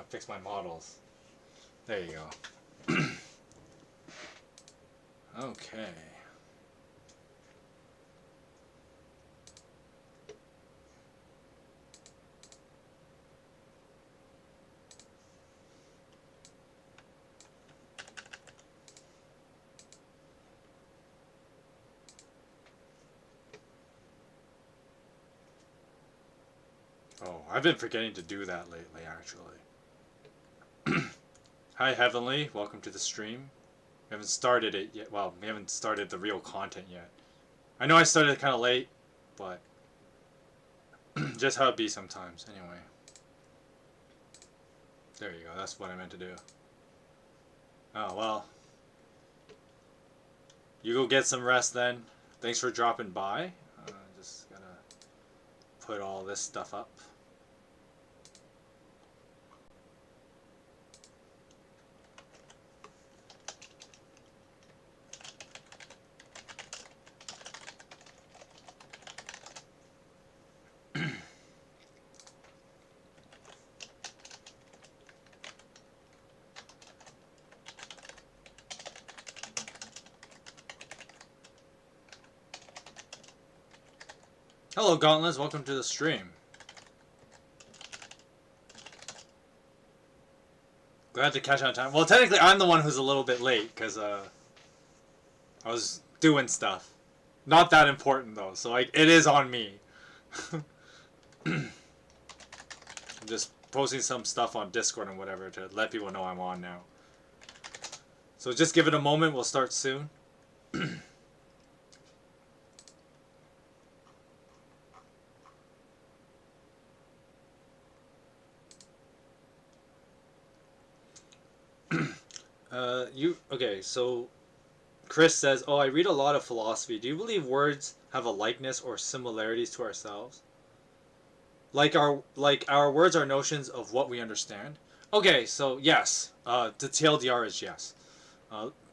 fix my models. There you go. Okay. Oh, I've been forgetting to do that lately, actually. Hi, Heavenly. Welcome to the stream. We haven't started it yet. Well, we haven't started the real content yet. I know I started kind of late, but just how it be sometimes. Anyway. There you go. That's what I meant to do. Oh, well. You go get some rest then. Thanks for dropping by. Just gotta put all this stuff up. Hello, Gauntlets. Welcome to the stream. Glad to catch on time. Well, technically, I'm the one who's a little bit late because I was doing stuff. Not that important though, so like it is on me. I'm just posting some stuff on Discord and whatever to let people know I'm on now. So just give it a moment. We'll start soon. Okay, so Chris says, "Oh, I read a lot of philosophy. Do you believe words have a likeness or similarities to ourselves? Like our words are notions of what we understand?" Okay, so yes, the TLDR is yes.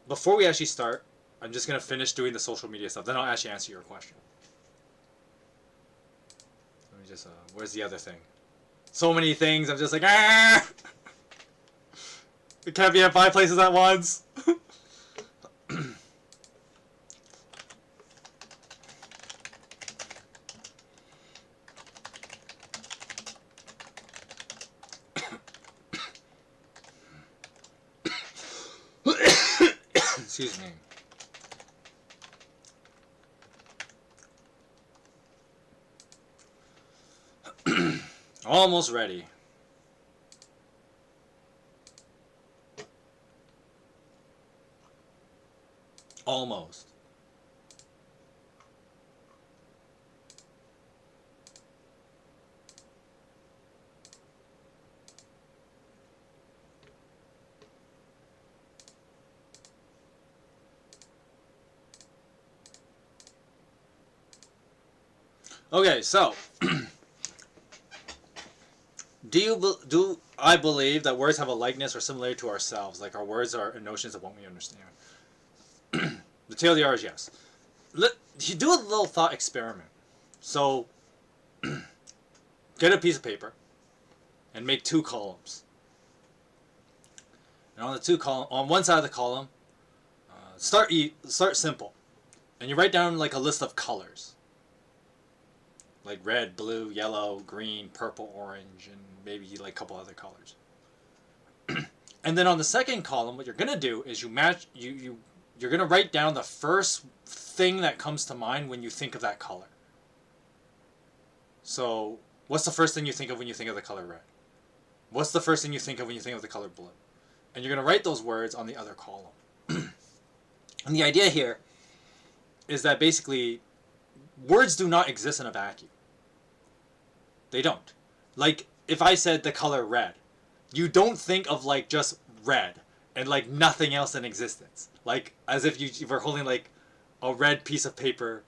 Before we actually start, I'm just gonna finish doing the social media stuff. Then I'll actually answer your question. Let me just where's the other thing? So many things. I'm just like ah. It can't be at 5 places at once. Excuse me. Almost ready. Almost. Okay, so do I believe that words have a likeness or similarity to ourselves? Like our words are notions of what we understand. The TLDR is yes. You do a little thought experiment. So, get a piece of paper and make 2 columns. And on the 2 column, on one side of the column, start simple, and you write down like a list of colors, like red, blue, yellow, green, purple, orange, and maybe like a couple other colors. And then on the second column, what you're gonna do is you're going to write down the first thing that comes to mind when you think of that color. So, what's the first thing you think of when you think of the color red? What's the first thing you think of when you think of the color blue? And you're going to write those words on the other column. And the idea here is that basically, words do not exist in a vacuum. They don't. Like, if I said the color red, you don't think of like just red and like nothing else in existence. Like, as if you were holding, like, a red piece of paper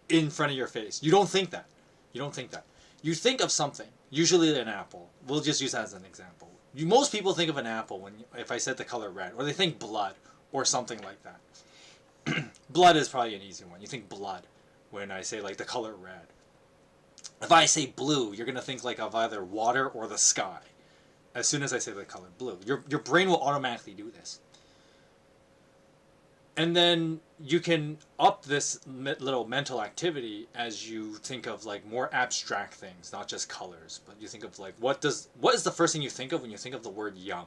in front of your face. You don't think that. You don't think that. You think of something, usually an apple. We'll just use that as an example. Most people think of an apple if I said the color red. Or they think blood, or something like that. Blood is probably an easy one. You think blood when I say, like, the color red. If I say blue, you're going to think, like, of either water or the sky. as soon as I say the color blue. Your brain will automatically do this. And then you can up this little mental activity as you think of like more abstract things, not just colors, but you think of like what is the first thing you think of when you think of the word young?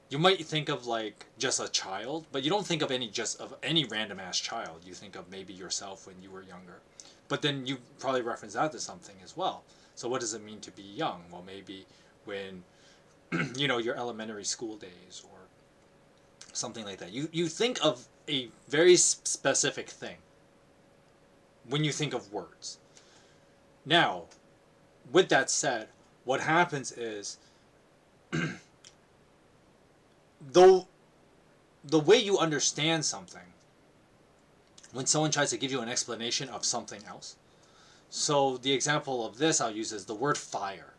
You might think of like just a child, but you don't think of any random ass child. You think of maybe yourself when you were younger. But then you probably reference that to something as well. So what does it mean to be young? Well, maybe when your elementary school days or something like that. You think of a very specific thing when you think of words. Now, with that said, what happens is though the way you understand something, when someone tries to give you an explanation of something else. So the example of this I'll use is the word fire.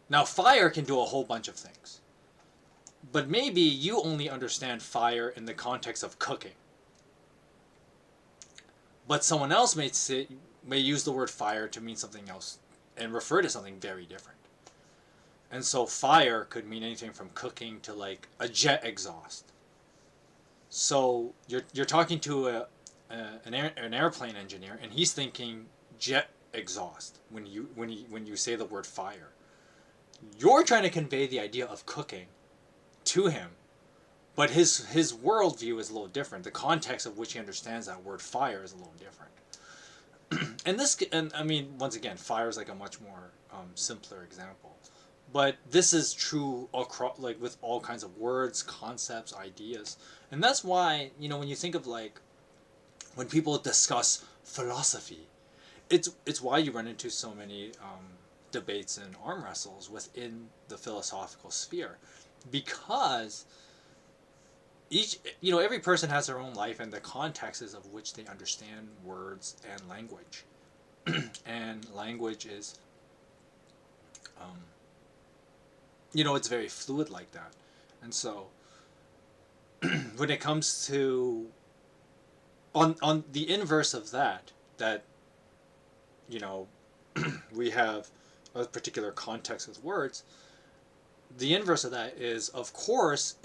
Now fire can do a whole bunch of things. But maybe you only understand fire in the context of cooking. But someone else may use the word fire to mean something else and refer to something very different. And so fire could mean anything from cooking to like a jet exhaust. So you're talking to an airplane engineer, and he's thinking jet exhaust when you say the word fire. You're trying to convey the idea of cooking to him, but his worldview is a little different. The context of which he understands that word fire is a little different. and I mean, once again, fire is like a much more simpler example. But this is true across, like with all kinds of words, concepts, ideas. And that's why, when you think of like, when people discuss philosophy, it's why you run into so many debates and arm wrestles within the philosophical sphere. Because every person has their own life and the contexts of which they understand words and language. And language is, it's very fluid like that. And so when it comes to on the inverse of that we have a particular context with words. The inverse of that is, of course,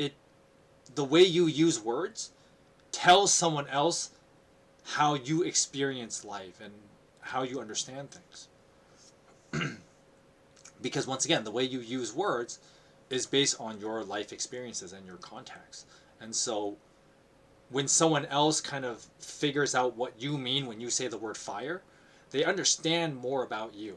the way you use words tells someone else how you experience life and how you understand things. Because once again, the way you use words is based on your life experiences and your context. And so when someone else kind of figures out what you mean when you say the word fire, they understand more about you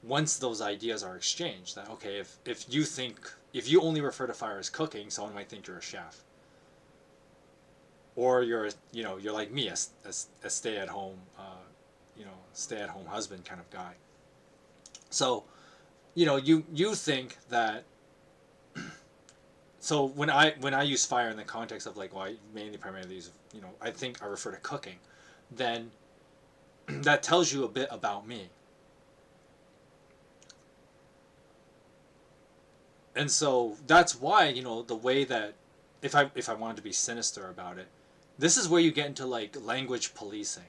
once those ideas are exchanged. That, okay, if you only refer to fire as cooking, someone might think you're a chef. Or you're like me, a stay-at-home husband kind of guy. So, you think that. So when I use fire in the context of like, well, I primarily use, I think I refer to cooking, then that tells you a bit about me. And so that's why, the way that, if I wanted to be sinister about it, this is where you get into like language policing.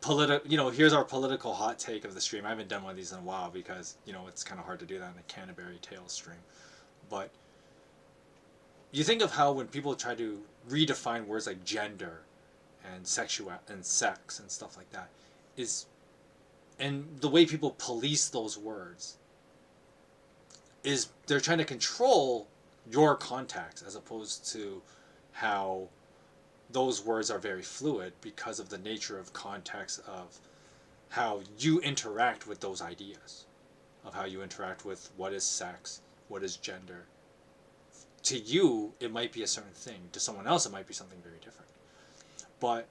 Here's our political hot take of the stream. I haven't done one of these in a while because, it's kind of hard to do that in the Canterbury Tales stream. But you think of how when people try to redefine words like gender and sexual and sex and stuff like that, and the way people police those words is they're trying to control your context as opposed to how those words are very fluid because of the nature of context of how you interact with those ideas, of how you interact with what is sex, what is gender. To you, it might be a certain thing. To someone else, it might be something very different. But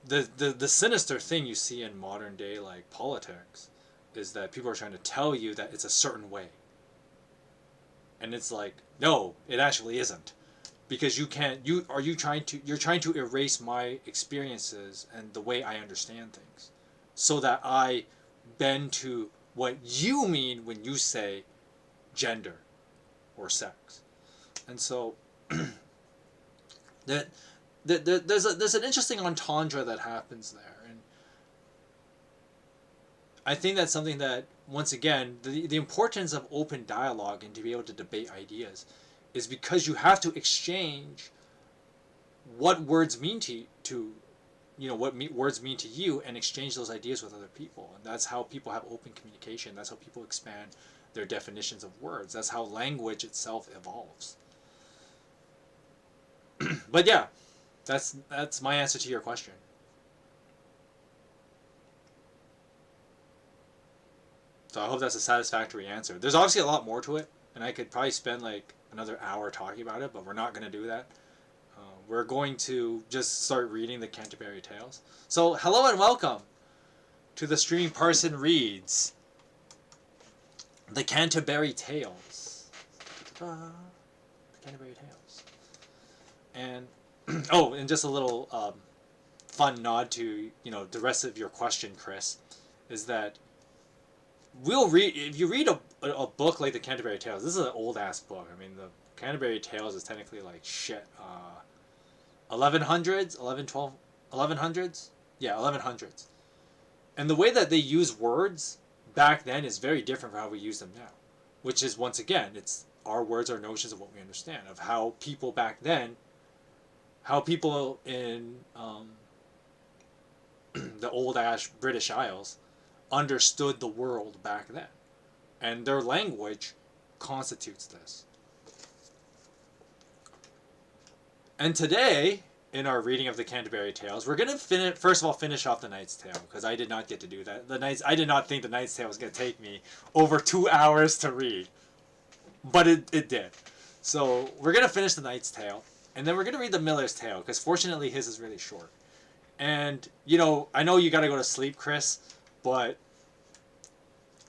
the sinister thing you see in modern day like politics is that people are trying to tell you that it's a certain way. And it's like, no, it actually isn't. Because you're trying to erase my experiences and the way I understand things so that I bend to what you mean when you say gender or sex. And so there's an interesting entendre that happens there. And I think that's something that, once again, the importance of open dialogue and to be able to debate ideas is because you have to exchange what words mean words mean to you, and exchange those ideas with other people. And that's how people have open communication. That's how people expand their definitions of words. That's how language itself evolves. But yeah, that's my answer to your question. So I hope that's a satisfactory answer. There's obviously a lot more to it, and I could probably spend like another hour talking about it, but we're not going to do that. We're going to just start reading the Canterbury Tales. So hello and welcome to the Streaming Parson Reads the Canterbury Tales. The Canterbury Tales. And oh, and just a little fun nod to the rest of your question, Chris, is that we'll read, if you read a book like the Canterbury Tales. This is an old ass book. I mean, the Canterbury Tales is technically like shit. 1100s, 1100s? Yeah, 1100s. And the way that they use words back then is very different from how we use them now. Which is, once again, it's our words are notions of what we understand, of how people back then, how people in the old British Isles understood the world back then. And their language constitutes this. And today, in our reading of the Canterbury Tales, we're going to first of all finish off the Knight's Tale, because I did not get to do that. I did not think the Knight's Tale was going to take me over 2 hours to read. But it did. So we're going to finish the Knight's Tale, and then we're going to read the Miller's Tale, because fortunately his is really short. And, I know you got to go to sleep, Chris, but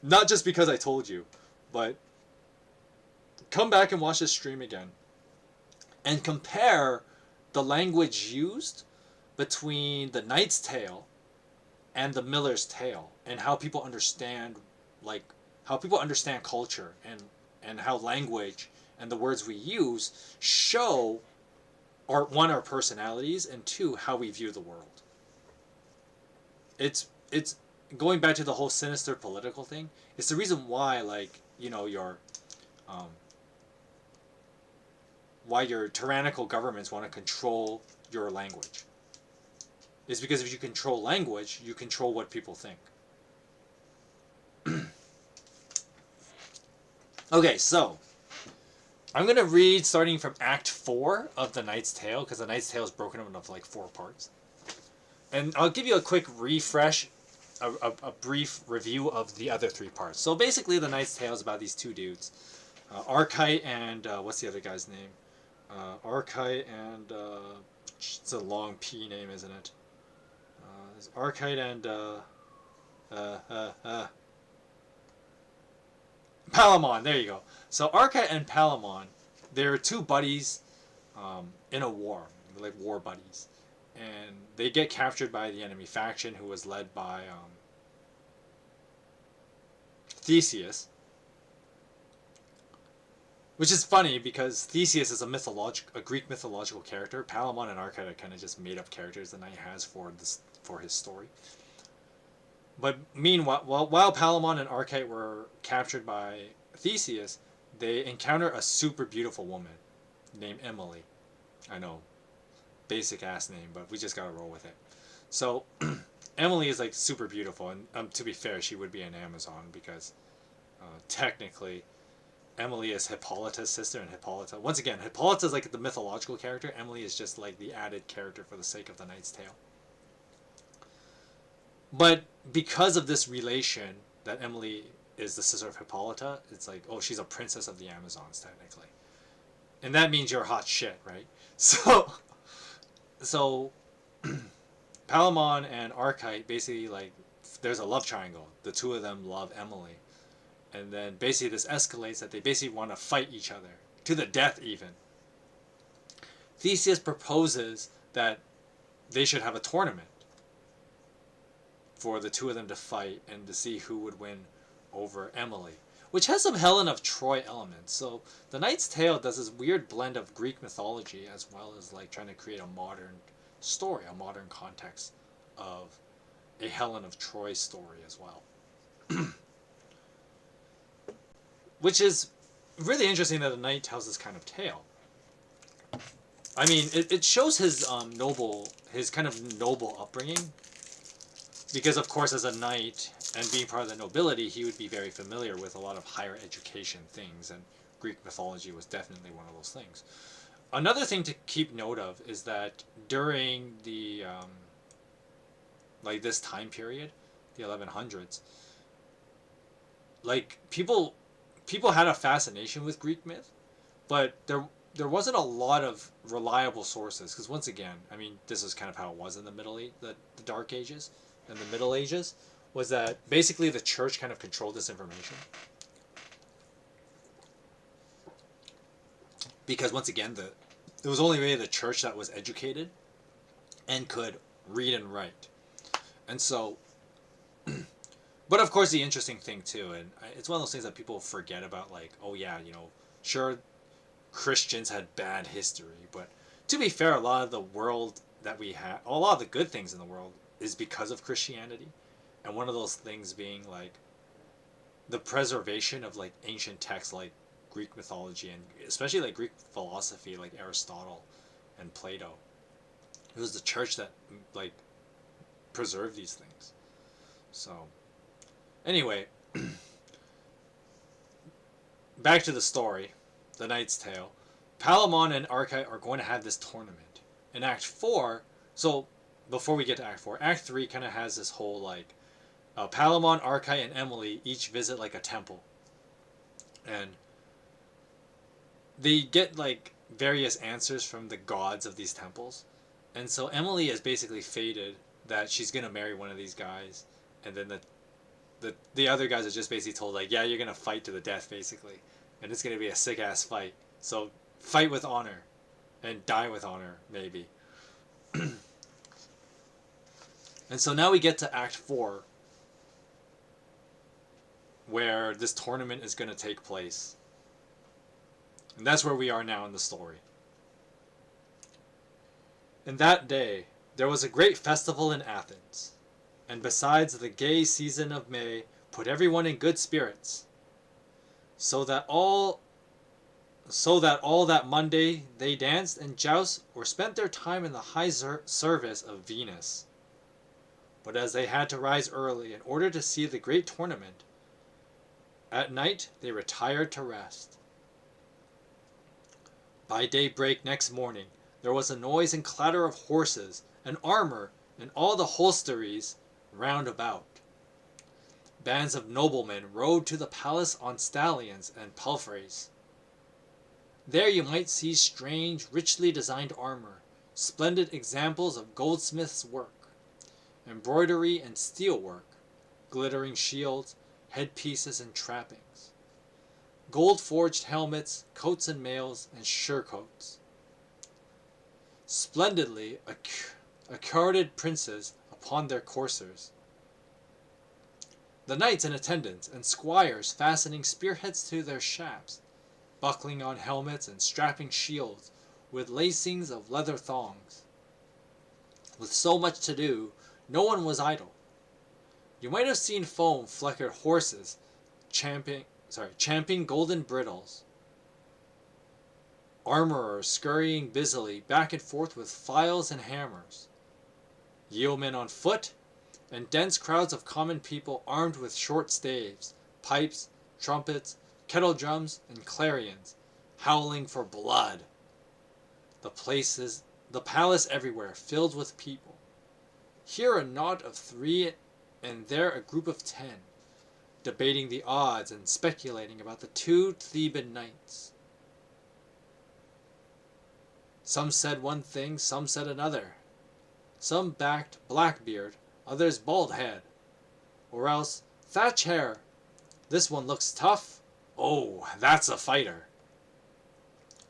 not just because I told you, but come back and watch this stream again and compare the language used between the Knight's Tale and the Miller's Tale, and how people understand culture, and how language and the words we use show our personalities, and two, how we view the world. It's going back to the whole sinister political thing. It's the reason why, why your tyrannical governments want to control your language. It's because if you control language, you control what people think. Okay, so I'm going to read starting from Act 4 of The Knight's Tale, because The Knight's Tale is broken up into like 4 parts. And I'll give you a quick refresh, a brief review of the other 3 parts. So basically, The Knight's Tale is about these 2 dudes, Archite and what's the other guy's name? Archite and it's a long P name, isn't it? There's Archite and Palamon. There you go. So Archite and Palamon, they're 2 buddies in a war. They're like war buddies, and they get captured by the enemy faction, who was led by Theseus. Which is funny, because Theseus is a Greek mythological character. Palamon and Archite are kind of just made-up characters the knight has for his story. But meanwhile, while Palamon and Archite were captured by Theseus, they encounter a super beautiful woman named Emily. I know, basic ass name, but we just gotta roll with it. So Emily is like super beautiful, and to be fair, she would be an Amazon, because technically Emily is Hippolyta's sister, and Hippolyta, once again, Hippolyta is like the mythological character. Emily is just like the added character for the sake of the Knight's Tale. But because of this relation, that Emily is the sister of Hippolyta, it's like, oh, she's a princess of the Amazons, technically. And that means you're hot shit, right? So Palamon and Archite, basically, like, there's a love triangle. The 2 of them love Emily. And then basically this escalates that they basically want to fight each other, to the death even. Theseus proposes that they should have a tournament for the 2 of them to fight, and to see who would win over Emily, which has some Helen of Troy elements. So The Knight's Tale does this weird blend of Greek mythology, as well as like trying to create a modern story, a modern context of a Helen of Troy story as well. which is really interesting that a knight tells this kind of tale. I mean, it shows his kind of noble upbringing, because of course as a knight and being part of the nobility, he would be very familiar with a lot of higher education things, and Greek mythology was definitely one of those things. Another thing to keep note of is that during the like this time period, the 1100s, like people had a fascination with Greek myth, but there wasn't a lot of reliable sources, because once again, I mean, this is kind of how it was in the the Dark Ages and the Middle Ages, was that basically the church kind of controlled this information. Because once again, it was only really the church that was educated and could read and write. And so, but of course the interesting thing too, and it's one of those things that people forget about, like, oh yeah, you know, sure, Christians had bad history, but to be fair, a lot of the world that we have, a lot of the good things in the world is because of Christianity. And one of those things being like the preservation of like ancient texts like Greek mythology, and especially like Greek philosophy like Aristotle and Plato. It was the church that like preserved these things. So anyway, back to the story, the Knight's Tale. Palamon and Archite are going to have this tournament in Act 4. So before we get to Act 4, Act 3 kind of has this whole like Palamon, Archite, and Emily each visit like a temple, and they get like various answers from the gods of these temples. And so Emily is basically fated that she's gonna marry one of these guys, and then the other guys are just basically told like, yeah, you're gonna fight to the death basically, and it's gonna be a sick ass fight. So fight with honor, and die with honor maybe. And so now we get to Act 4, where this tournament is going to take place. And that's where we are now in the story. In that day, there was a great festival in Athens, and besides the gay season of May, put everyone in good spirits, so that all that Monday they danced and jousted or spent their time in the high service of Venus. But as they had to rise early in order to see the great tournament, at night they retired to rest. By daybreak next morning there was a noise and clatter of horses and armor and all the hostelries round about. Bands of noblemen rode to the palace on stallions and palfreys. There you might see strange, richly designed armor, splendid examples of goldsmiths' work, embroidery and steelwork, glittering shields, headpieces and trappings, gold-forged helmets, coats and mails, and surcoats. Splendidly accoutrements princes upon their coursers, the knights in attendance, and squires fastening spearheads to their shafts, buckling on helmets and strapping shields with lacings of leather thongs. With so much to do, no one was idle. You might have seen foam-fleckered horses champing golden bridles, armorers scurrying busily back and forth with files and hammers, yeomen on foot, and dense crowds of common people armed with short staves, pipes, trumpets, kettle drums, and clarions, howling for blood. The palace everywhere filled with people. Here a knot of 3, and there a group of 10, debating the odds and speculating about the 2 Theban knights. Some said one thing, some said another. Some backed Blackbeard, others Baldhead, or else Thatch Hair. This one looks tough. Oh, that's a fighter.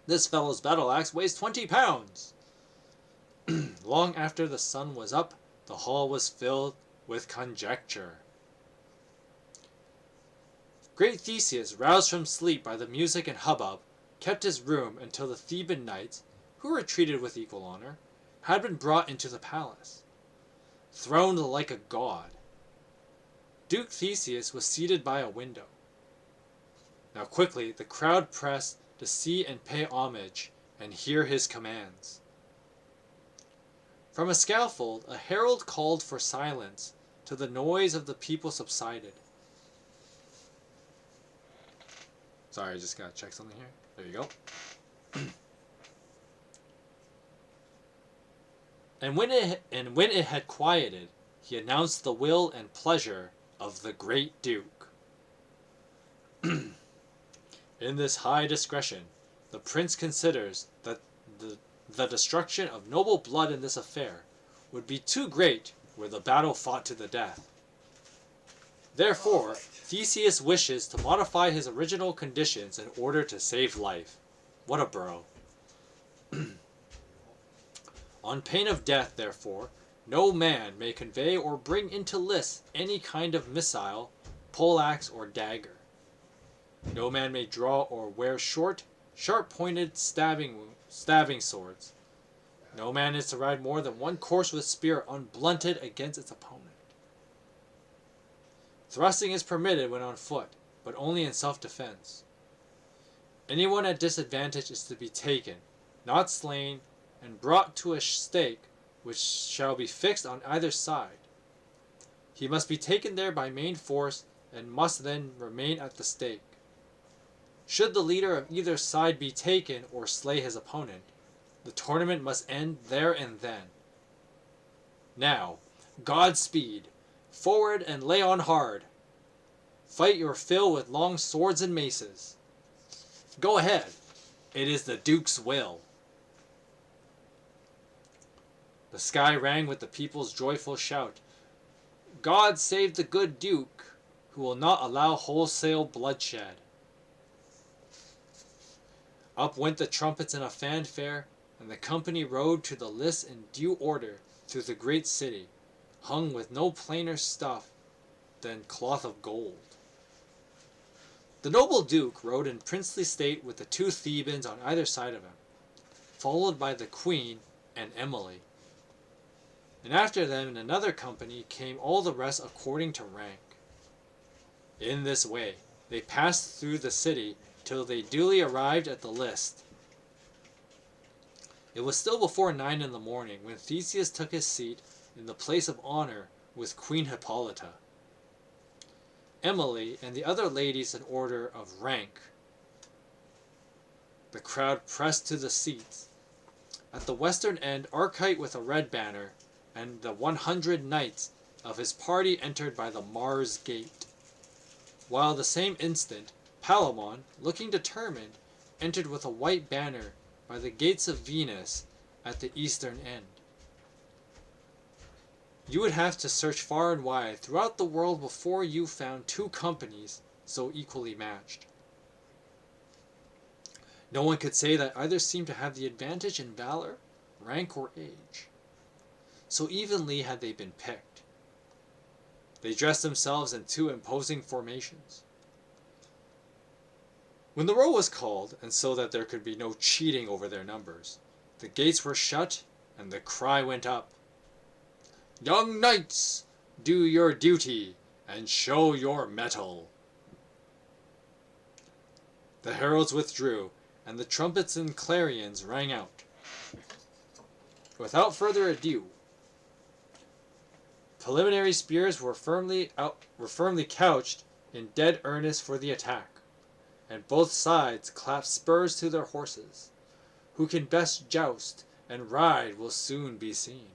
This fellow's battle axe weighs 20 pounds. Long after the sun was up, the hall was filled with conjecture. Great Theseus, roused from sleep by the music and hubbub, kept his room until the Theban knights, who were treated with equal honor, had been brought into the palace, throned like a god. Duke Theseus was seated by a window. Now quickly the crowd pressed to see and pay homage and hear his commands. From a scaffold a herald called for silence till the noise of the people subsided. Sorry, I just gotta check something here. There you go. And when it had quieted, he announced the will and pleasure of the great Duke. In this high discretion, the prince considers that the destruction of noble blood in this affair would be too great were the battle fought to the death. Therefore, Theseus wishes to modify his original conditions in order to save life. What a bro. On pain of death, therefore, no man may convey or bring into lists any kind of missile, poleaxe, or dagger. No man may draw or wear short, sharp-pointed stabbing swords. No man is to ride more than one course with spear unblunted against its opponent. Thrusting is permitted when on foot, but only in self-defense. Anyone at disadvantage is to be taken, not slain, and brought to a stake which shall be fixed on either side. He must be taken there by main force, and must then remain at the stake. Should the leader of either side be taken or slay his opponent, the tournament must end there and then. Now, Godspeed! Forward and lay on hard! Fight your fill with long swords and maces. Go ahead, it is the Duke's will. The sky rang with the people's joyful shout. God save the good Duke, who will not allow wholesale bloodshed. Up went the trumpets in a fanfare, and the company rode to the lists in due order through the great city, hung with no plainer stuff than cloth of gold. The noble Duke rode in princely state with the 2 Thebans on either side of him, followed by the Queen and Emily. And after them in another company came all the rest according to rank. In this way they passed through the city till they duly arrived at the list. It was still before 9 in the morning when Theseus took his seat in the place of honor with Queen Hippolyta. Emily and the other ladies in order of rank. The crowd pressed to the seats. At the western end Archite with a red banner, and the 100 knights of his party entered by the Mars gate, while the same instant Palamon, looking determined, entered with a white banner by the gates of Venus at the eastern end. You would have to search far and wide throughout the world before you found 2 companies so equally matched. No one could say that either seemed to have the advantage in valor, rank, or age. So evenly had they been picked. They dressed themselves in 2 imposing formations. When the roll was called, and so that there could be no cheating over their numbers, the gates were shut, and the cry went up, "Young knights, do your duty, and show your mettle." The heralds withdrew, and the trumpets and clarions rang out. Without further ado, preliminary spears were firmly couched in dead earnest for the attack, and both sides clapped spurs to their horses. Who can best joust and ride will soon be seen.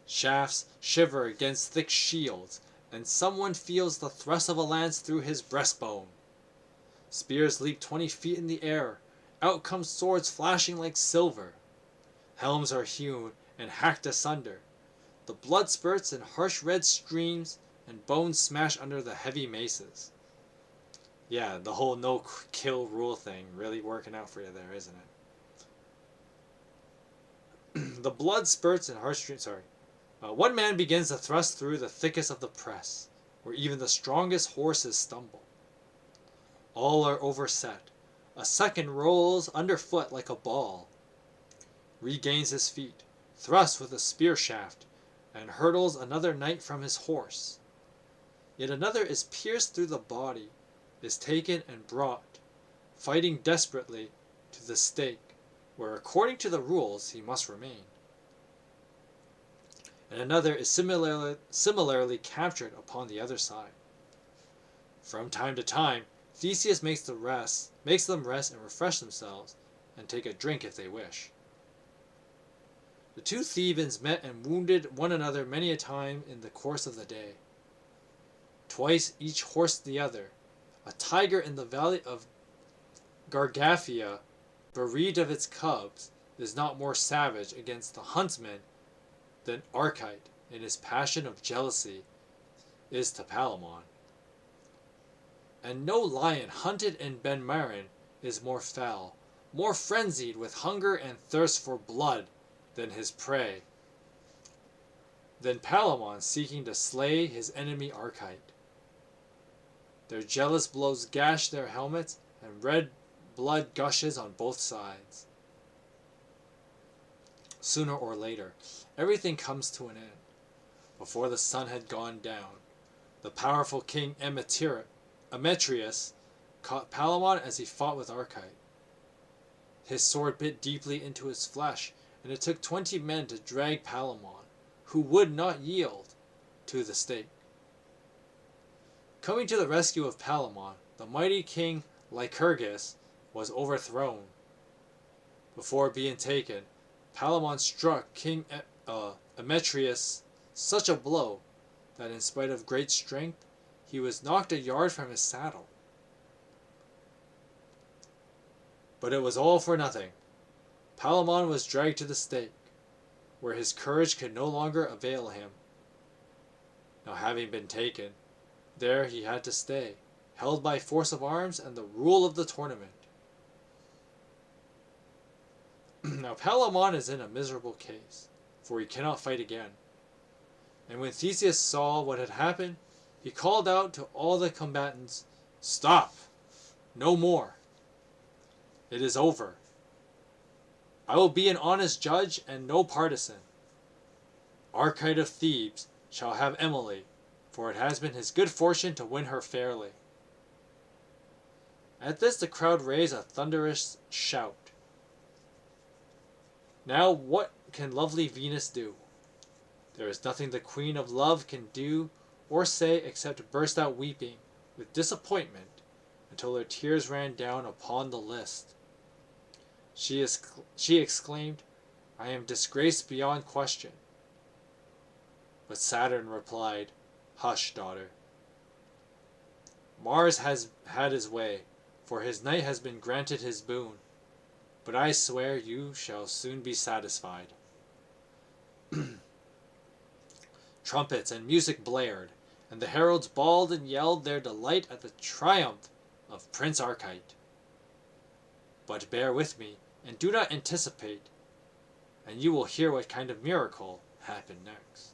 Shafts shiver against thick shields, and someone feels the thrust of a lance through his breastbone. Spears leap 20 feet in the air, out come swords flashing like silver. Helms are hewn and hacked asunder. The blood spurts in harsh red streams, and bones smash under the heavy maces. Yeah, the whole no-kill rule thing really working out for you there, isn't it? The blood spurts in harsh streams. One man begins to thrust through the thickest of the press, where even the strongest horses stumble. All are overset. A second rolls underfoot like a ball, regains his feet, thrusts with a spear shaft, and hurtles another knight from his horse. Yet another is pierced through the body, is taken and brought, fighting desperately, to the stake, where according to the rules he must remain. And another is similarly captured upon the other side. From time to time, Theseus makes them rest and refresh themselves, and take a drink if they wish. The two Thebans met and wounded one another many a time in the course of the day. Twice each horsed the other. A tiger in the valley of Gargaphia, bereaved of its cubs, is not more savage against the huntsman than Archite, in his passion of jealousy, is to Palamon. And no lion hunted in Ben Marin is more foul, more frenzied with hunger and thirst for blood than his prey, than Palamon seeking to slay his enemy Archite. Their jealous blows gash their helmets, and red blood gushes on both sides. Sooner or later, everything comes to an end. Before the sun had gone down, the powerful king Emetrius caught Palamon as he fought with Archite. His sword bit deeply into his flesh, and it took 20 men to drag Palamon, who would not yield, to the stake. Coming to the rescue of Palamon, the mighty king Lycurgus was overthrown. Before being taken, Palamon struck King Emetrius such a blow that in spite of great strength, he was knocked a yard from his saddle. But it was all for nothing. Palamon was dragged to the stake, where his courage could no longer avail him. Now having been taken, there he had to stay, held by force of arms and the rule of the tournament. Now Palamon is in a miserable case, for he cannot fight again. And when Theseus saw what had happened, he called out to all the combatants, "Stop! No more! It is over. I will be an honest judge and no partisan. Archite of Thebes shall have Emily, for it has been his good fortune to win her fairly." At this the crowd raised a thunderous shout. Now what can lovely Venus do? There is nothing the Queen of Love can do or say except burst out weeping with disappointment until her tears ran down upon the list. She exclaimed, "I am disgraced beyond question." But Saturn replied, "Hush, daughter. Mars has had his way, for his knight has been granted his boon, but I swear you shall soon be satisfied." Trumpets and music blared, and the heralds bawled and yelled their delight at the triumph of Prince Archite. But bear with me, and do not anticipate, and you will hear what kind of miracle happened next.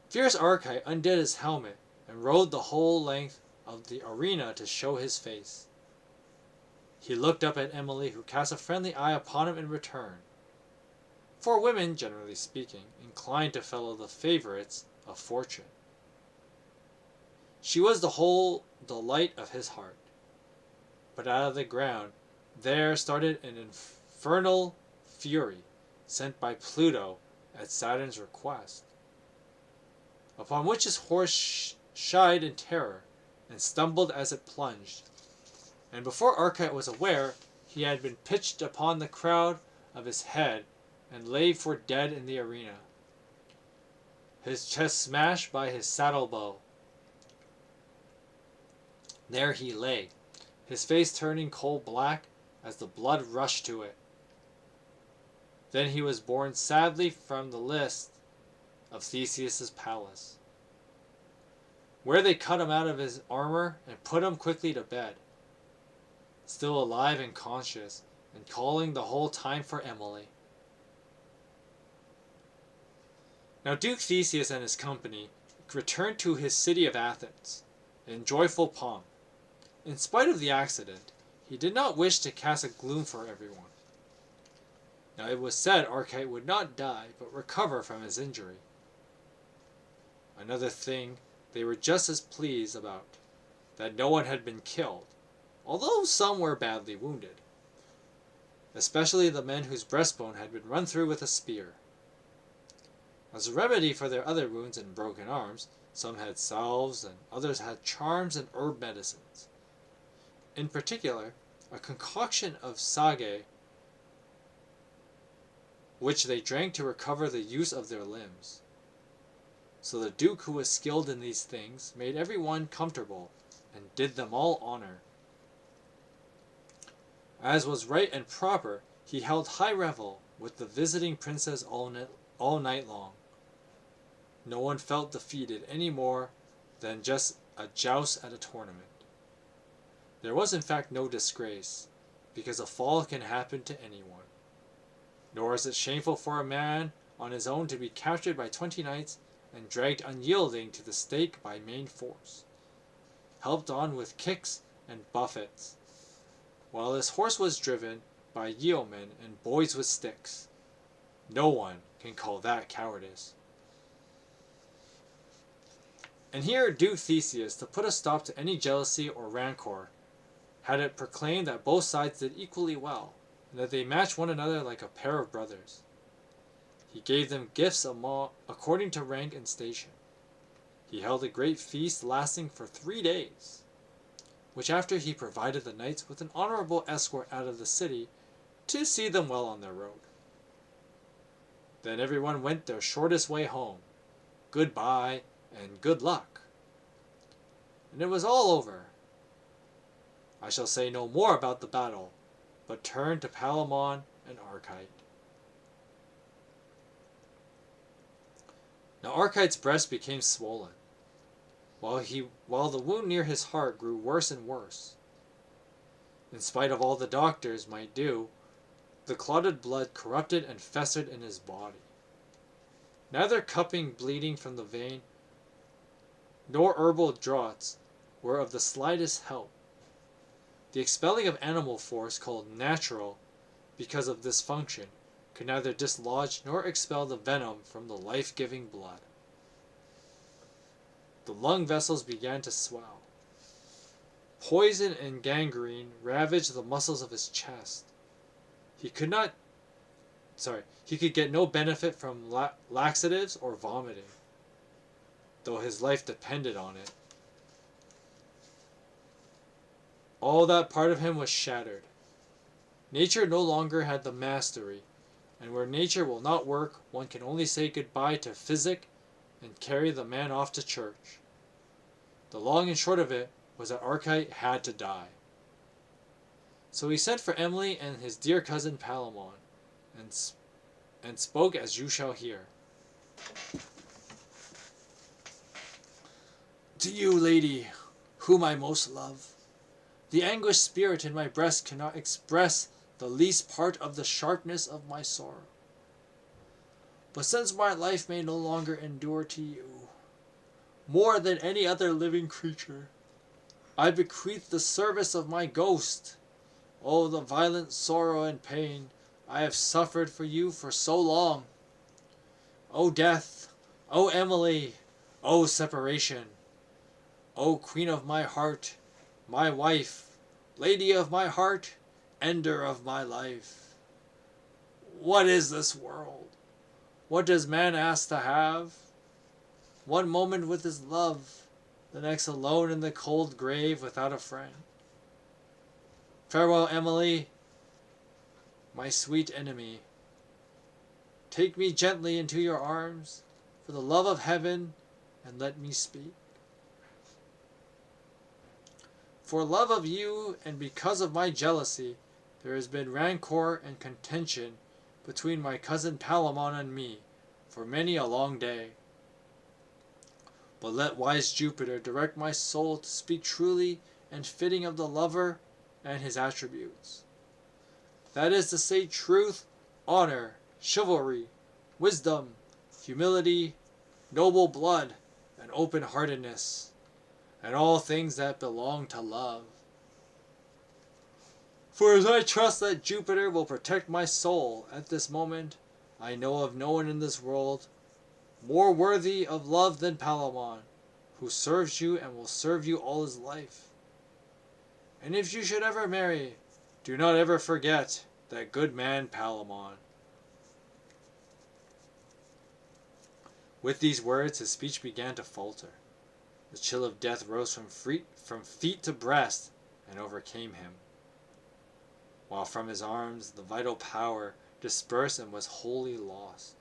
Fierce Archite undid his helmet, and rode the whole length of the arena to show his face. He looked up at Emily, who cast a friendly eye upon him in return. For women, generally speaking, inclined to follow the favorites of fortune. She was the whole delight of his heart. But out of the ground there started an infernal fury, sent by Pluto at Saturn's request, upon which his horse shied in terror, and stumbled as it plunged. And before Archite was aware, he had been pitched upon the crown of his head, and lay for dead in the arena, his chest smashed by his saddle bow. There he lay, his face turning coal black as the blood rushed to it. Then he was borne sadly from the list of Theseus's palace, where they cut him out of his armor and put him quickly to bed, still alive and conscious, and calling the whole time for Emily. Now Duke Theseus and his company returned to his city of Athens in joyful pomp. In spite of the accident, he did not wish to cast a gloom for everyone. Now it was said Archite would not die, but recover from his injury. Another thing they were just as pleased about that no one had been killed, although some were badly wounded, especially the men whose breastbone had been run through with a spear. As a remedy for their other wounds and broken arms, some had salves and others had charms and herb medicines. In particular, a concoction of sage, which they drank to recover the use of their limbs. So the Duke, who was skilled in these things, made every one comfortable, and did them all honor. As was right and proper, he held high revel with the visiting princess all night long. No one felt defeated any more than just a joust at a tournament. There was in fact no disgrace, because a fall can happen to anyone. Nor is it shameful for a man on his own to be captured by 20 knights and dragged unyielding to the stake by main force, helped on with kicks and buffets, while his horse was driven by yeomen and boys with sticks. No one can call that cowardice. And here Duke Theseus, to put a stop to any jealousy or rancor, had it proclaimed that both sides did equally well, and that they matched one another like a pair of brothers. He gave them gifts according to rank and station. He held a great feast lasting for 3 days, which after he provided the knights with an honorable escort out of the city to see them well on their road. Then everyone went their shortest way home. Goodbye and good luck. And it was all over. I shall say no more about the battle, but turn to Palamon and Arcite. Now Arcite's breast became swollen, while the wound near his heart grew worse and worse. In spite of all the doctors might do, the clotted blood corrupted and festered in his body. Neither cupping bleeding from the vein, nor herbal draughts were of the slightest help. The expelling of animal force, called natural because of this function, could neither dislodge nor expel the venom from the life-giving blood. The lung vessels began to swell. Poison and gangrene ravaged the muscles of his chest. He could get no benefit from laxatives or vomiting, though his life depended on it. All that part of him was shattered. Nature no longer had the mastery, and where nature will not work, one can only say goodbye to physic and carry the man off to church. The long and short of it was that Arcite had to die. So he sent for Emily and his dear cousin Palamon, and spoke as you shall hear. To you, lady, whom I most love, the anguished spirit in my breast cannot express the least part of the sharpness of my sorrow. But since my life may no longer endure to you, more than any other living creature, I bequeath the service of my ghost. Oh, the violent sorrow and pain I have suffered for you for so long. O death, O Emily, O separation, O queen of my heart, my wife, lady of my heart, ender of my life. What is this world? What does man ask to have? One moment with his love, the next alone in the cold grave without a friend. Farewell, Emily, my sweet enemy. Take me gently into your arms, for the love of heaven, and let me speak. For love of you, and because of my jealousy, there has been rancor and contention between my cousin Palamon and me for many a long day. But let wise Jupiter direct my soul to speak truly and fitting of the lover and his attributes. That is to say, truth, honor, chivalry, wisdom, humility, noble blood, and open-heartedness, and all things that belong to love. For as I trust that Jupiter will protect my soul at this moment, I know of no one in this world more worthy of love than Palamon, who serves you and will serve you all his life. And if you should ever marry, do not ever forget that good man Palamon." With these words his speech began to falter. The chill of death rose from feet to breast and overcame him, while from his arms the vital power dispersed and was wholly lost.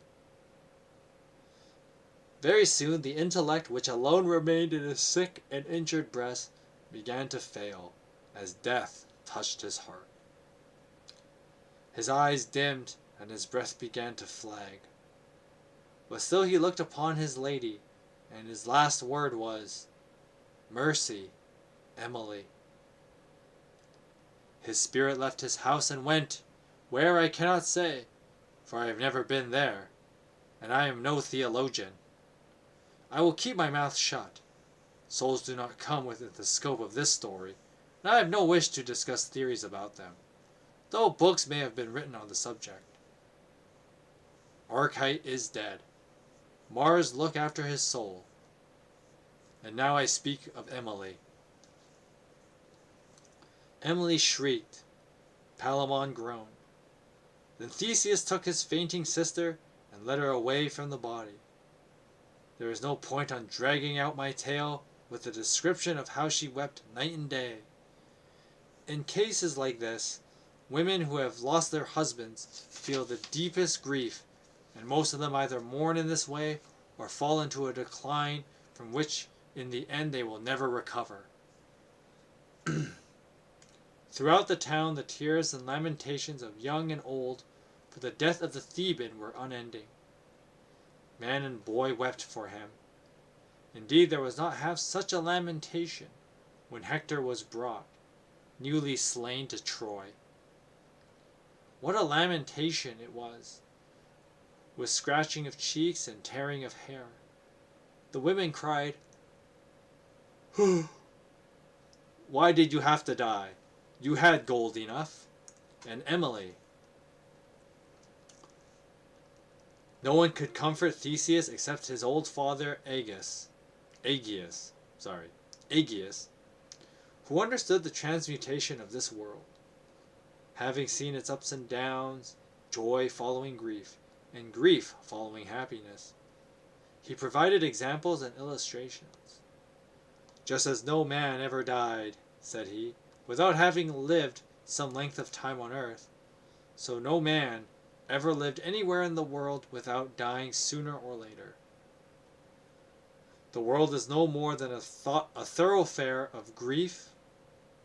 Very soon the intellect which alone remained in his sick and injured breast began to fail as death touched his heart. His eyes dimmed and his breath began to flag. But still he looked upon his lady, and his last word was, "Mercy, Emily." His spirit left his house and went, where I cannot say, for I have never been there, and I am no theologian. I will keep my mouth shut. Souls do not come within the scope of this story, and I have no wish to discuss theories about them, though books may have been written on the subject. Archite is dead. Mars look after his soul. And now I speak of Emily. Emily shrieked. Palamon groaned. Then Theseus took his fainting sister and led her away from the body. There is no point on dragging out my tale with a description of how she wept night and day. In cases like this, women who have lost their husbands feel the deepest grief, and most of them either mourn in this way or fall into a decline from which in the end they will never recover. Throughout the town the tears and lamentations of young and old for the death of the Theban were unending. Man and boy wept for him. Indeed, there was not half such a lamentation when Hector was brought, newly slain, to Troy. What a lamentation it was, with scratching of cheeks and tearing of hair. The women cried, "Why did you have to die? You had gold enough." And Emily. No one could comfort Theseus except his old father Aegeus, who understood the transmutation of this world, having seen its ups and downs, joy following grief, and grief following happiness. He provided examples and illustrations. "Just as no man ever died," said he, "without having lived some length of time on earth, so no man ever lived anywhere in the world without dying sooner or later. The world is no more than a thoroughfare of grief,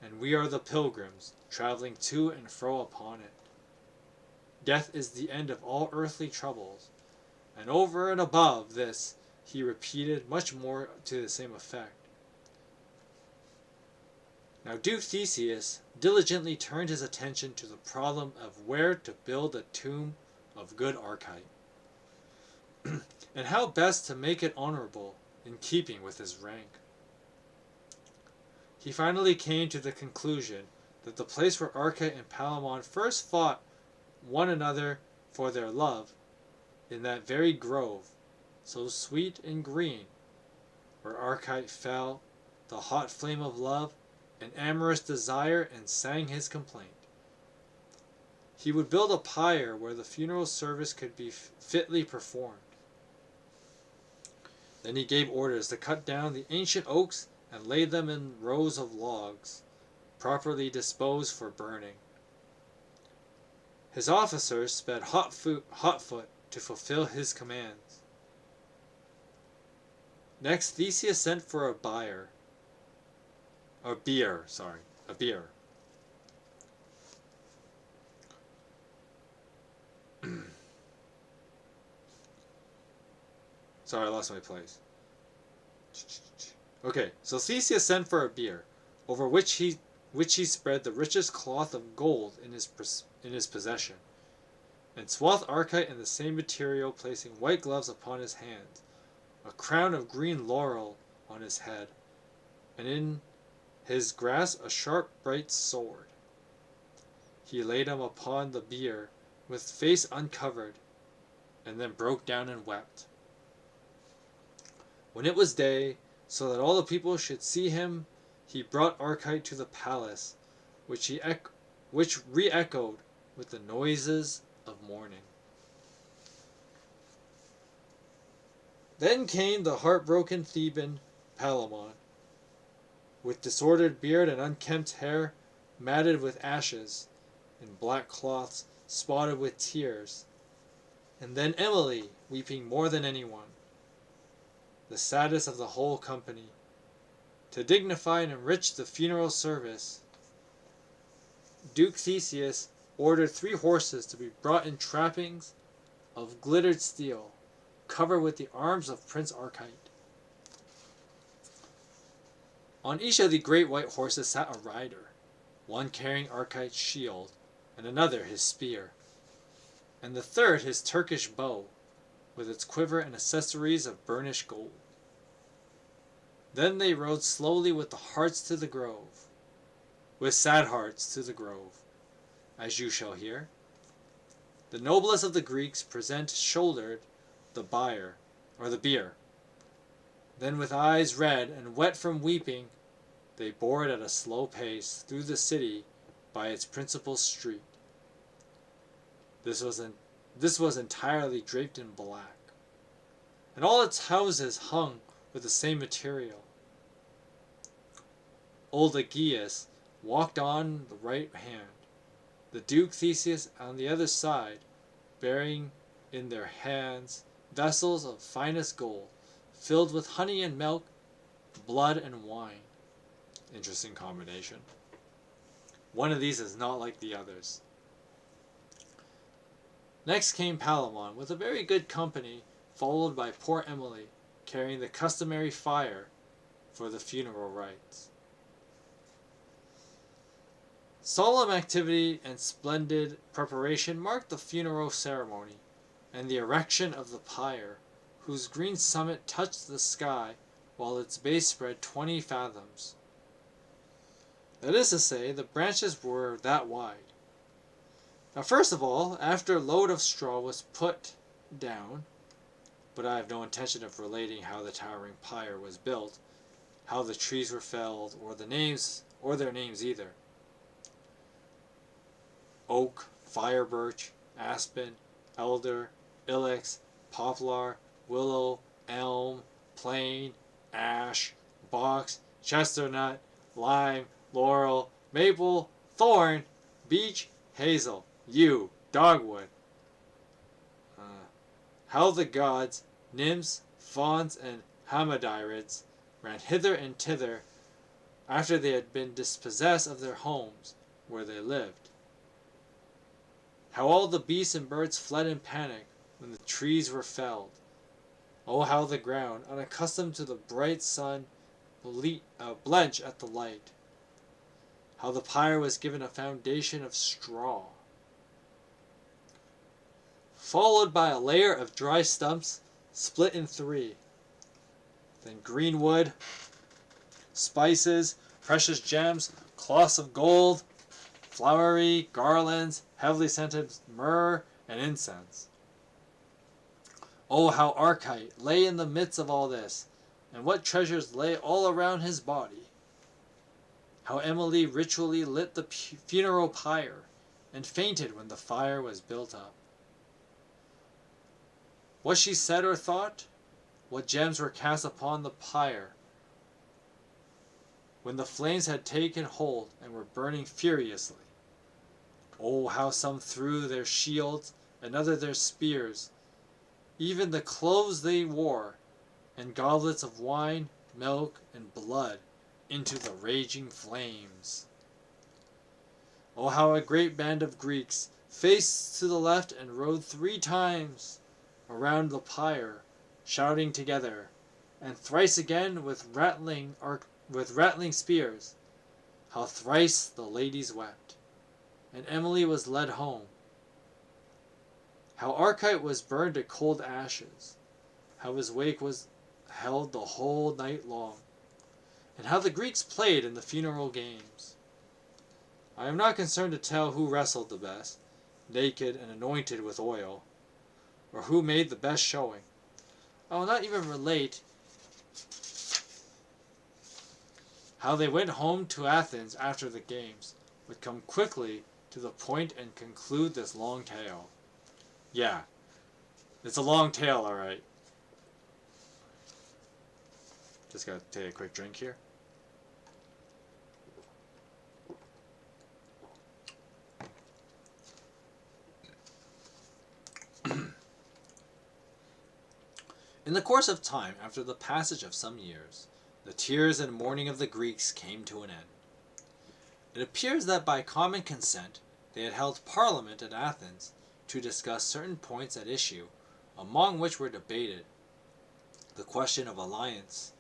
and we are the pilgrims traveling to and fro upon it. Death is the end of all earthly troubles," and over and above this he repeated much more to the same effect. Now Duke Theseus diligently turned his attention to the problem of where to build a tomb of good Archite, and how best to make it honorable in keeping with his rank. He finally came to the conclusion that the place where Archite and Palamon first fought one another for their love, in that very grove, so sweet and green, where Archite fell, the hot flame of love, and amorous desire, and sang his complaint. He would build a pyre where the funeral service could be fitly performed. Then he gave orders to cut down the ancient oaks and lay them in rows of logs, properly disposed for burning. His officers sped hotfoot to fulfill his commands. Next, Theseus sent for a beer. Sorry, I lost my place. Okay, so Theseus sent for a bier, over which he spread the richest cloth of gold in his possession, and swathed Archite in the same material, placing white gloves upon his hands, a crown of green laurel on his head, and in his grasp a sharp bright sword. He laid him upon the bier, with face uncovered, and then broke down and wept. When it was day, so that all the people should see him, he brought Archite to the palace, which re-echoed with the noises of mourning. Then came the heartbroken Theban Palamon, with disordered beard and unkempt hair, matted with ashes, and black cloths spotted with tears. And then Emily, weeping more than anyone, the saddest of the whole company. To dignify and enrich the funeral service, Duke Theseus ordered 3 horses to be brought in trappings of glittered steel, covered with the arms of Prince Archite. On each of the great white horses sat a rider, one carrying Archite's shield, and another his spear, and the third his Turkish bow, with its quiver and accessories of burnished gold. Then they rode slowly with the hearts to the grove, with sad hearts to the grove, as you shall hear. The noblest of the Greeks shouldered the bier. Then with eyes red and wet from weeping, they bore it at a slow pace through the city by its principal street. This was entirely draped in black, and all its houses hung with the same material. Old Aegeus walked on the right hand, the Duke Theseus on the other side, bearing in their hands vessels of finest gold, filled with honey and milk, blood and wine. Interesting combination. One of these is not like the others. Next came Palamon, with a very good company, followed by poor Emily, carrying the customary fire for the funeral rites. Solemn activity and splendid preparation marked the funeral ceremony, and the erection of the pyre, whose green summit touched the sky, while its base spread 20 fathoms. That is to say, the branches were that wide. Now, first of all, after a load of straw was put down, but I have no intention of relating how the towering pyre was built, how the trees were felled, or their names either. Oak, fire birch, aspen, elder, ilex, poplar, willow, elm, plane, ash, box, chestnut, lime, laurel, maple, thorn, beech, hazel, yew, dogwood. How the gods, nymphs, fauns, and hamadryades ran hither and thither after they had been dispossessed of their homes where they lived. How all the beasts and birds fled in panic when the trees were felled. Oh, how the ground, unaccustomed to the bright sun, blenched at the light. How the pyre was given a foundation of straw, followed by a layer of dry stumps split in 3. Then green wood, spices, precious gems, cloths of gold, flowery garlands, heavily scented myrrh, and incense. Oh, how Archite lay in the midst of all this, and what treasures lay all around his body. How Emily ritually lit the funeral pyre, and fainted when the fire was built up. What she said or thought, what gems were cast upon the pyre, when the flames had taken hold and were burning furiously. Oh, how some threw their shields, and others their spears, even the clothes they wore, and goblets of wine, milk, and blood, into the raging flames. Oh, how a great band of Greeks faced to the left and rode 3 times around the pyre, shouting together, and thrice again with rattling spears. How thrice the ladies wept, and Emily was led home. How Archite was burned to cold ashes, how his wake was held the whole night long, and how the Greeks played in the funeral games. I am not concerned to tell who wrestled the best, naked and anointed with oil, or who made the best showing. I will not even relate how they went home to Athens after the games, would come quickly to the point and conclude this long tale. Yeah, it's a long tale, alright. Just gotta take a quick drink here. In the course of time, after the passage of some years, the tears and mourning of the Greeks came to an end. It appears that by common consent they had held parliament at Athens to discuss certain points at issue, among which were debated the question of alliance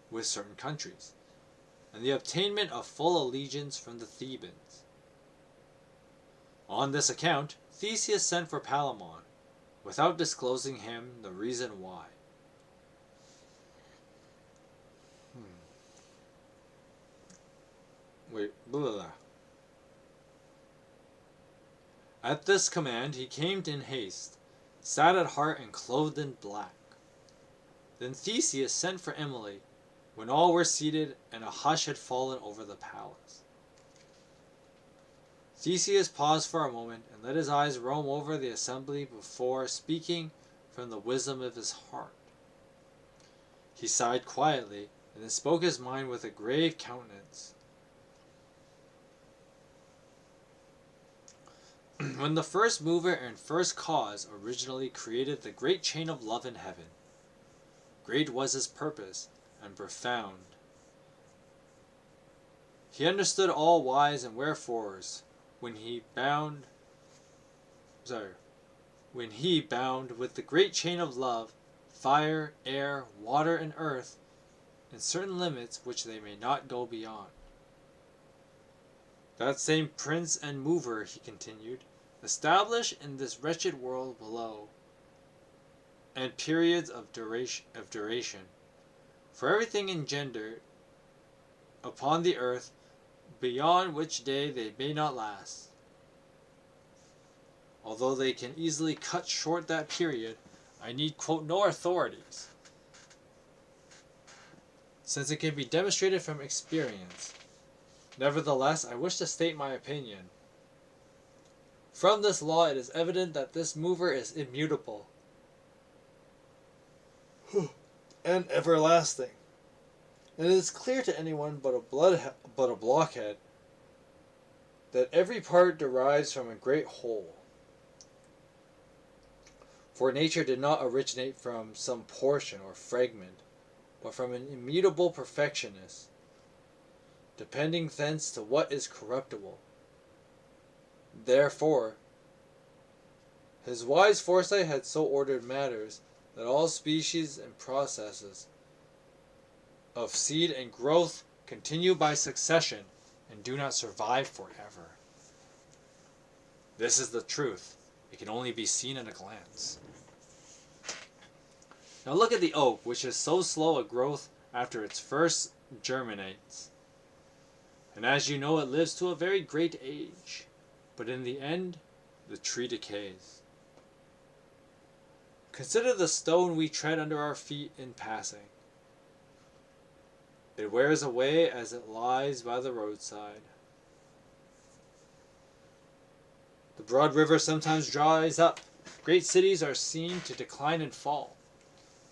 with certain countries, and the obtainment of full allegiance from the Thebans. On this account, Theseus sent for Palamon, without disclosing him the reason why. At this command he came in haste, sad at heart and clothed in black. Then Theseus sent for Emily, when all were seated and a hush had fallen over the palace. Theseus paused for a moment and let his eyes roam over the assembly before speaking from the wisdom of his heart. He sighed quietly and then spoke his mind with a grave countenance. When the first mover and first cause originally created the great chain of love in heaven, great was his purpose and profound. He understood all whys and wherefores when he bound with the great chain of love fire, air, water, and earth in certain limits which they may not go beyond. That same prince and mover, he continued, established in this wretched world below, and periods of duration, for everything engendered upon the earth, beyond which day they may not last. Although they can easily cut short that period, I need quote no authorities, since it can be demonstrated from experience. Nevertheless, I wish to state my opinion. From this law it is evident that this mover is immutable and everlasting. And it is clear to anyone but a blockhead that every part derives from a great whole. For nature did not originate from some portion or fragment, but from an immutable perfectionness, depending thence to what is corruptible. Therefore, his wise foresight had so ordered matters that all species and processes of seed and growth continue by succession and do not survive forever. This is the truth. It can only be seen at a glance. Now look at the oak, which is so slow a growth after it first germinates. And as you know, it lives to a very great age. But in the end, the tree decays. Consider the stone we tread under our feet in passing. It wears away as it lies by the roadside. The broad river sometimes dries up. Great cities are seen to decline and fall.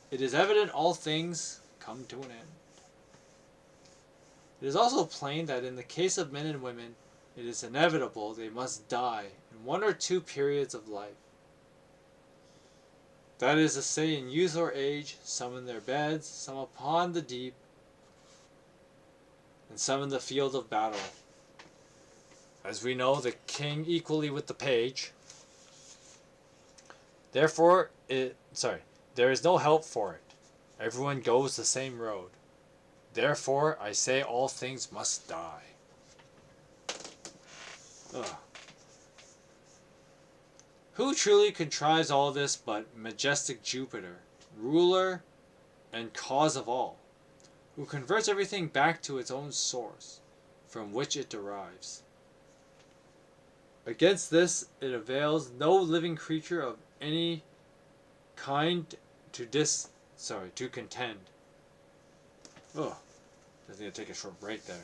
It is evident all things come to an end. It is also plain that in the case of men and women, it is inevitable they must die in one or two periods of life. That is to say, in youth or age, some in their beds, some upon the deep, and some in the field of battle. As we know, the king equally with the page. Therefore, there is no help for it. Everyone goes the same road. Therefore, I say all things must die. Ugh. Who truly contrives all this but majestic Jupiter, ruler and cause of all, who converts everything back to its own source, from which it derives? Against this it avails no living creature of any kind to contend. Ugh. Just need to take a short break there.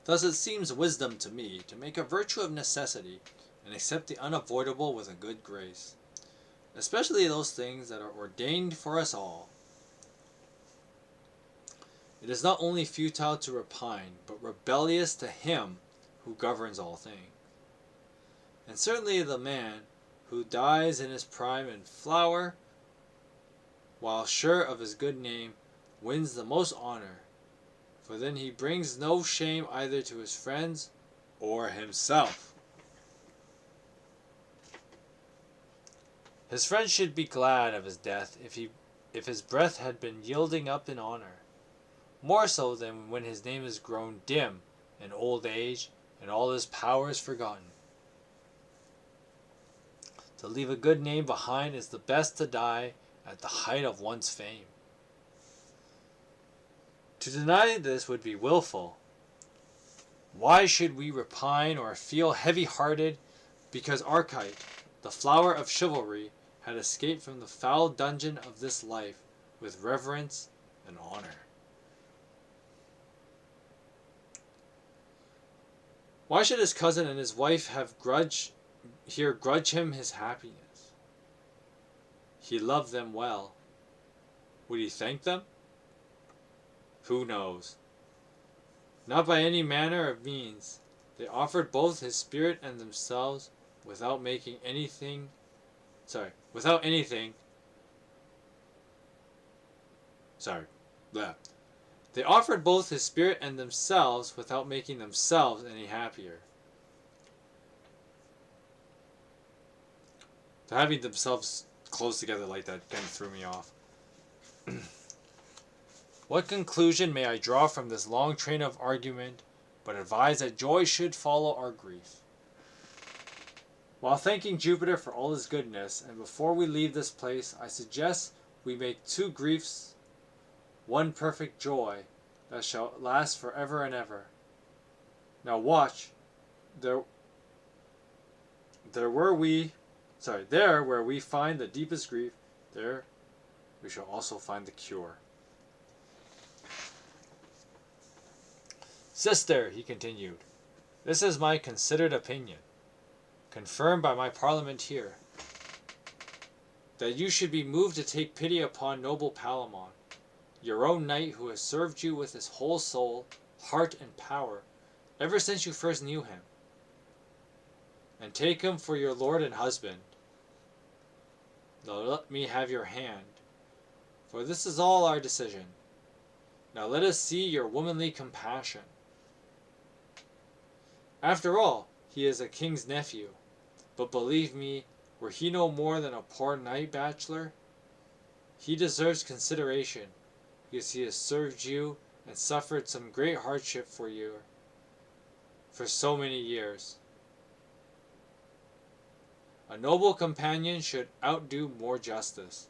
Thus it seems wisdom to me to make a virtue of necessity, and accept the unavoidable with a good grace, especially those things that are ordained for us all. It is not only futile to repine, but rebellious to him who governs all things. And certainly the man who dies in his prime and flower, while sure of his good name, wins the most honor, for then he brings no shame either to his friends or himself. His friends should be glad of his death if his breath had been yielding up in honor, more so than when his name is grown dim in old age and all his powers forgotten. To leave a good name behind is the best to die at the height of one's fame. To deny this would be willful. Why should we repine or feel heavy-hearted because Archite, the flower of chivalry, had escaped from the foul dungeon of this life with reverence and honor? Why should his cousin and his wife have grudge him his happiness? He loved them well. Would he thank them? Who knows? Not by any manner of means. They offered both his spirit and themselves without anything. They offered both his spirit and themselves without making themselves any happier. Having themselves close together like that kind of threw me off. What conclusion may I draw from this long train of argument, but advise that joy should follow our grief? While thanking Jupiter for all his goodness, and before we leave this place, I suggest we make 2 griefs, one perfect joy, that shall last forever and ever. Now watch, there where we find the deepest grief, there we shall also find the cure. Sister, he continued, this is my considered opinion, confirmed by my parliament here, that you should be moved to take pity upon noble Palamon, your own knight who has served you with his whole soul, heart, and power, ever since you first knew him, and take him for your lord and husband. Now let me have your hand, for this is all our decision. Now let us see your womanly compassion. After all, he is a king's nephew, but believe me, were he no more than a poor knight bachelor, he deserves consideration, because he has served you and suffered some great hardship for you for so many years. A noble companion should outdo more justice.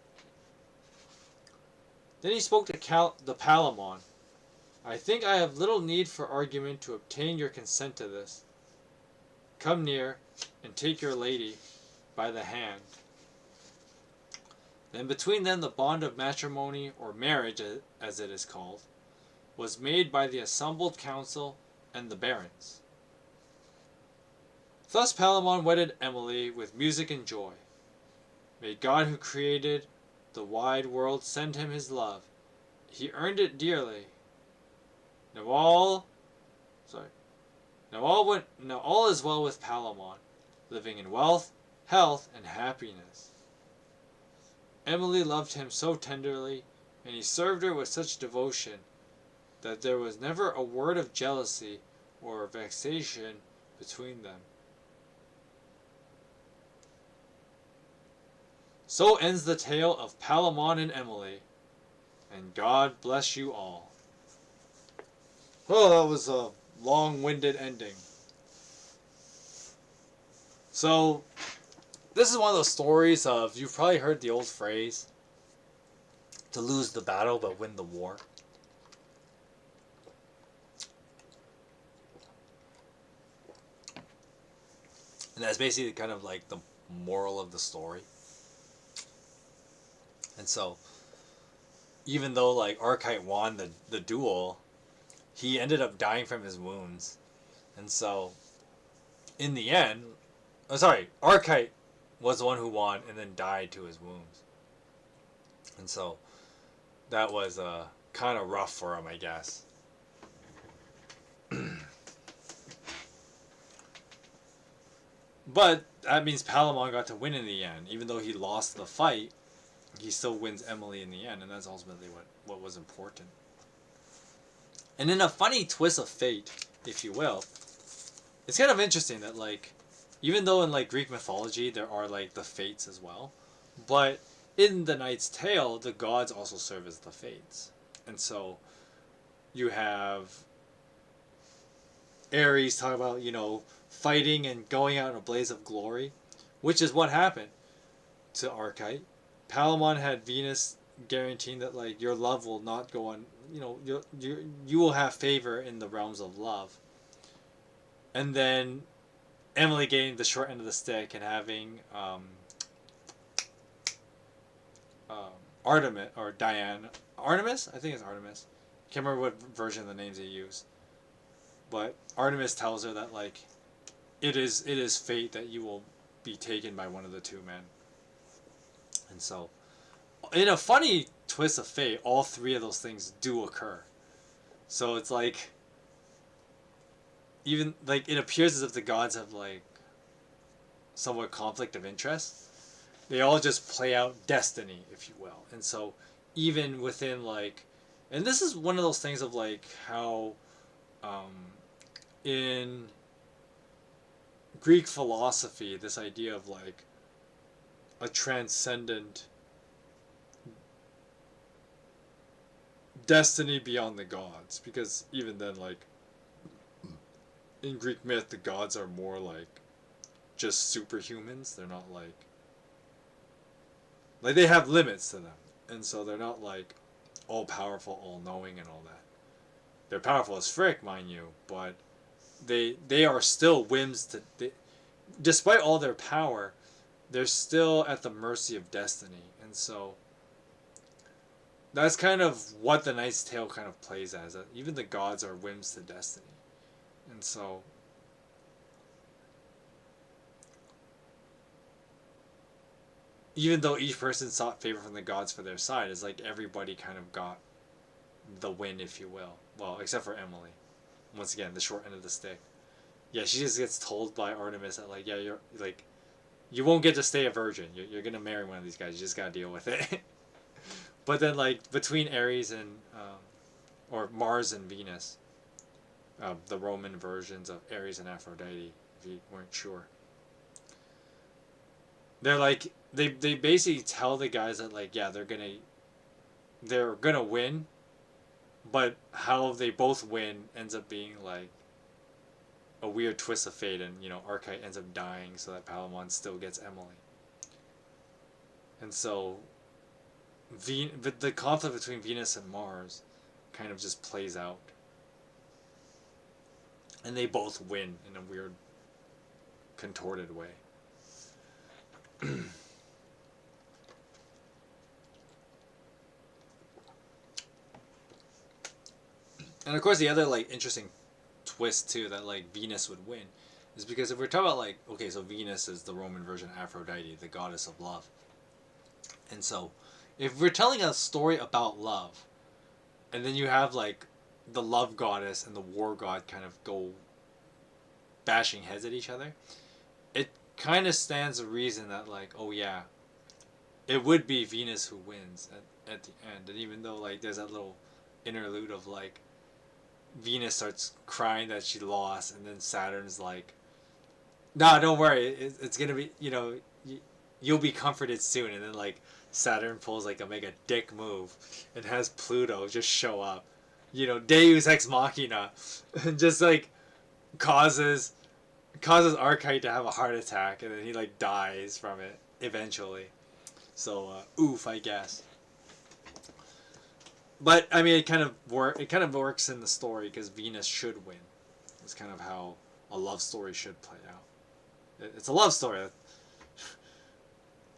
Then he spoke to the Palamon. I think I have little need for argument to obtain your consent to this. Come near, and take your lady by the hand. Then between them the bond of matrimony, or marriage as it is called, was made by the assembled council and the barons. Thus Palamon wedded Emily with music and joy. May God who created the wide world send him his love. He earned it dearly. Now all is well with Palamon, living in wealth, health, and happiness. Emily loved him so tenderly, and he served her with such devotion, that there was never a word of jealousy or vexation between them. So ends the tale of Palamon and Emily, and God bless you all. Oh, that was a long-winded ending. So, this is one of those stories of, you've probably heard the old phrase, to lose the battle but win the war. And that's basically kind of like the moral of the story. And so, even though like Arcite won the duel, he ended up dying from his wounds. And so, in the end, Arcite was the one who won and then died to his wounds. And so, that was kind of rough for him, I guess. But that means Palamon got to win in the end. Even though he lost the fight, he still wins Emily in the end, and that's ultimately what was important. And in a funny twist of fate, if you will, it's kind of interesting that, like, even though in, like, Greek mythology there are, like, the fates as well, but in the Knight's Tale, the gods also serve as the fates. And so, you have Ares talk about, fighting and going out in a blaze of glory, which is what happened to Arcite. Palamon had Venus guaranteeing that, like, your love will not go on, you will have favor in the realms of love. And then Emily getting the short end of the stick and having Artemis, or Diane, Artemis? I think it's Artemis. Can't remember what version of the names they use. But Artemis tells her that, like, it is fate that you will be taken by one of the two men. And so, in a funny twist of fate, all three of those things do occur. So it's like, even, like, it appears as if the gods have, like, somewhat conflict of interest. They all just play out destiny, if you will. And so, even within, like, and this is one of those things of, like, how, in Greek philosophy, this idea of, like, a transcendent destiny beyond the gods, because even then, like, in Greek myth, the gods are more like just superhumans. They're not like they have limits to them, and so they're not like all powerful, all knowing, and all that. They're powerful as frick, mind you, but they are still whims despite all their power, they're still at the mercy of destiny. And so that's kind of what the Knight's Tale kind of plays as, that even the gods are whims to destiny. And so even though each person sought favor from the gods for their side, it's like everybody kind of got the win, if you will. Well, except for Emily. Once again, the short end of the stick. Yeah, she just gets told by Artemis that, like, yeah, you're, like, you won't get to stay a virgin. You're going to marry one of these guys. You just got to deal with it. But then, like, between Ares and, or Mars and Venus, the Roman versions of Ares and Aphrodite, if you weren't sure, they're like, they basically tell the guys that, like, yeah, they're gonna win, but how they both win ends up being, like, a weird twist of fate, and, Arcite ends up dying so that Palamon still gets Emily. And so the conflict between Venus and Mars kind of just plays out. And they both win in a weird, contorted way. And of course, the other, like, interesting twist too that, like, Venus would win is because if we're talking about, like, okay, so Venus is the Roman version of Aphrodite, the goddess of love. And so if we're telling a story about love, and then you have, like, the love goddess and the war god kind of go bashing heads at each other, it kind of stands a reason that, like, oh yeah, it would be Venus who wins at the end. And even though, like, there's that little interlude of, like, Venus starts crying that she lost, and then Saturn's like, nah, don't worry, it's gonna be, you'll be comforted soon. And then, like, Saturn pulls, like, a mega dick move and has Pluto just show up, Deus Ex Machina, and just, like, causes Arcite to have a heart attack, and then he, like, dies from it eventually. So oof, I guess. But I mean, it kind of works in the story because Venus should win. It's kind of how a love story should play out. It's a love story.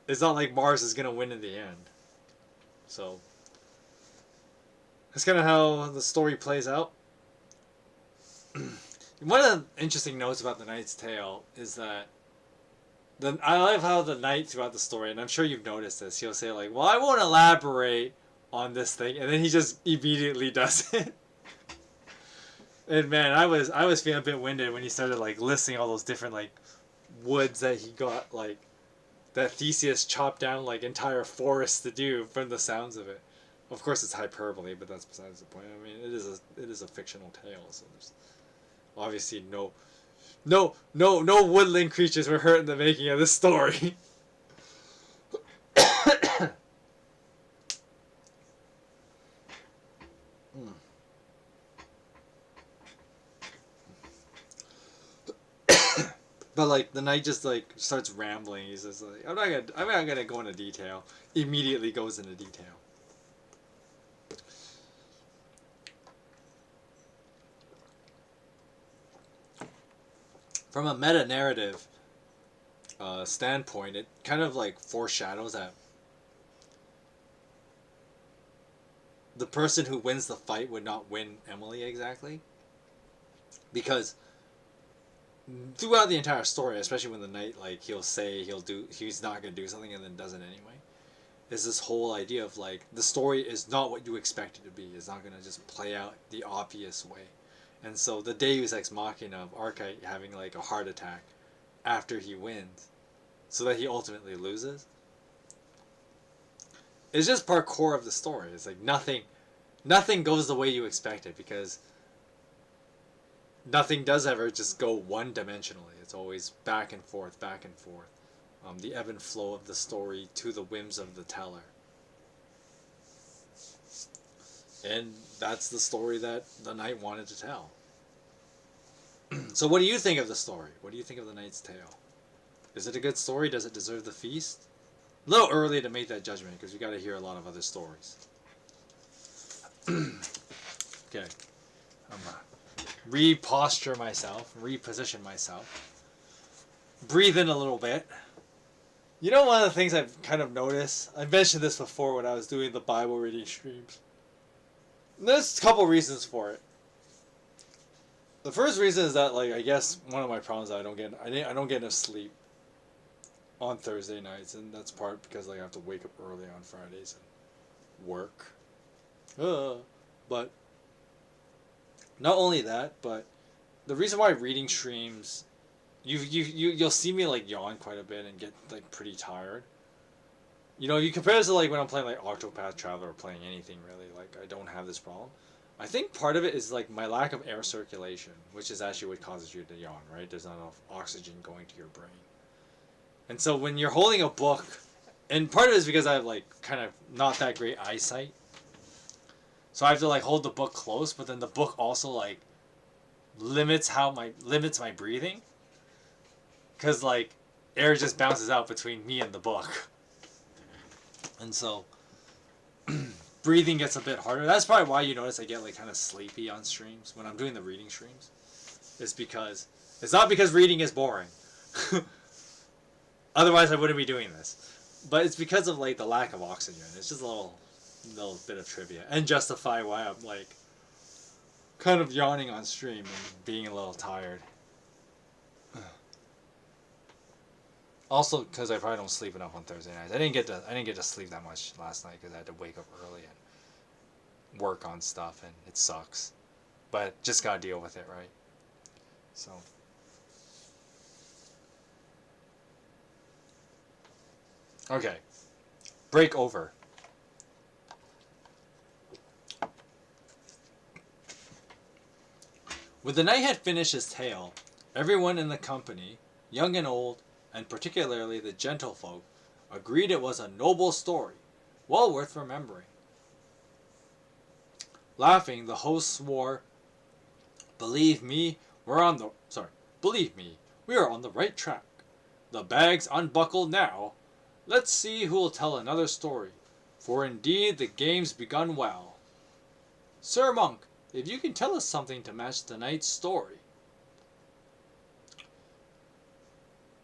It's not like Mars is gonna win in the end. So that's kind of how the story plays out. One of the interesting notes about The Knight's Tale is that I love how the knight throughout the story, and I'm sure you've noticed this, he'll say like, well, I won't elaborate on this thing, and then he just immediately does it. And man, I was feeling a bit winded when he started like listing all those different like woods that he got, like that Theseus chopped down like entire forests to do from the sounds of it. Of course it's hyperbole, but that's besides the point. I mean, it is a fictional tale, so there's obviously no woodland creatures were hurt in the making of this story. But like the knight just like starts rambling. He's just like, I'm not gonna go into detail. Immediately goes into detail. From a meta narrative standpoint, it kind of like foreshadows that the person who wins the fight would not win Emily exactly, because throughout the entire story, especially when the knight like he's not gonna do something and then does it anyway, is this whole idea of like the story is not what you expect it to be. It's not gonna just play out the obvious way. And so the Deus Ex Machina of Archite having like a heart attack after he wins, so that he ultimately loses, it's just parkour of the story. It's like nothing goes the way you expect it, because nothing does ever just go one-dimensionally. It's always back and forth, back and forth. The ebb and flow of the story to the whims of the teller. And that's the story that the knight wanted to tell. So what do you think of the story? What do you think of The Knight's Tale? Is it a good story? Does it deserve the feast? A little early to make that judgment, because we got to hear a lot of other stories. Okay. I'm reposture myself, reposition myself. Breathe in a little bit. You know, one of the things I've kind of noticed, I mentioned this before when I was doing the Bible reading streams. There's a couple reasons for it. The first reason is that, like, I guess one of my problems is I don't get enough sleep on Thursday nights, and that's part because like I have to wake up early on Fridays and work. But not only that, but the reason why reading streams, you'll see me like yawn quite a bit and get like pretty tired. You know, you compare this to like when I'm playing like Octopath Traveler or playing anything really, like I don't have this problem. I think part of it is like my lack of air circulation, which is actually what causes you to yawn, right? There's not enough oxygen going to your brain. And so when you're holding a book, and part of it is because I have like kind of not that great eyesight. So I have to like hold the book close, but then the book also like limits my breathing. Cause like air just bounces out between me and the book. And so breathing gets a bit harder. That's probably why you notice I get like kind of sleepy on streams when I'm doing the reading streams. It's not because reading is boring. Otherwise I wouldn't be doing this. But it's because of like the lack of oxygen. It's just a little bit of trivia. And justify why I'm like kind of yawning on stream and being a little tired. Also, because I probably don't sleep enough on Thursday nights. I didn't get to sleep that much last night because I had to wake up early and work on stuff, and it sucks. But just gotta deal with it, right? So. Okay. Break over. When the knight had finished his tale, everyone in the company, young and old, and particularly the gentlefolk, agreed it was a noble story, well worth remembering. Laughing, the host swore, Believe me, we are on the right track. The bag's unbuckled now. Let's see who will tell another story, for indeed the game's begun well. Sir Monk, if you can tell us something to match the knight's story.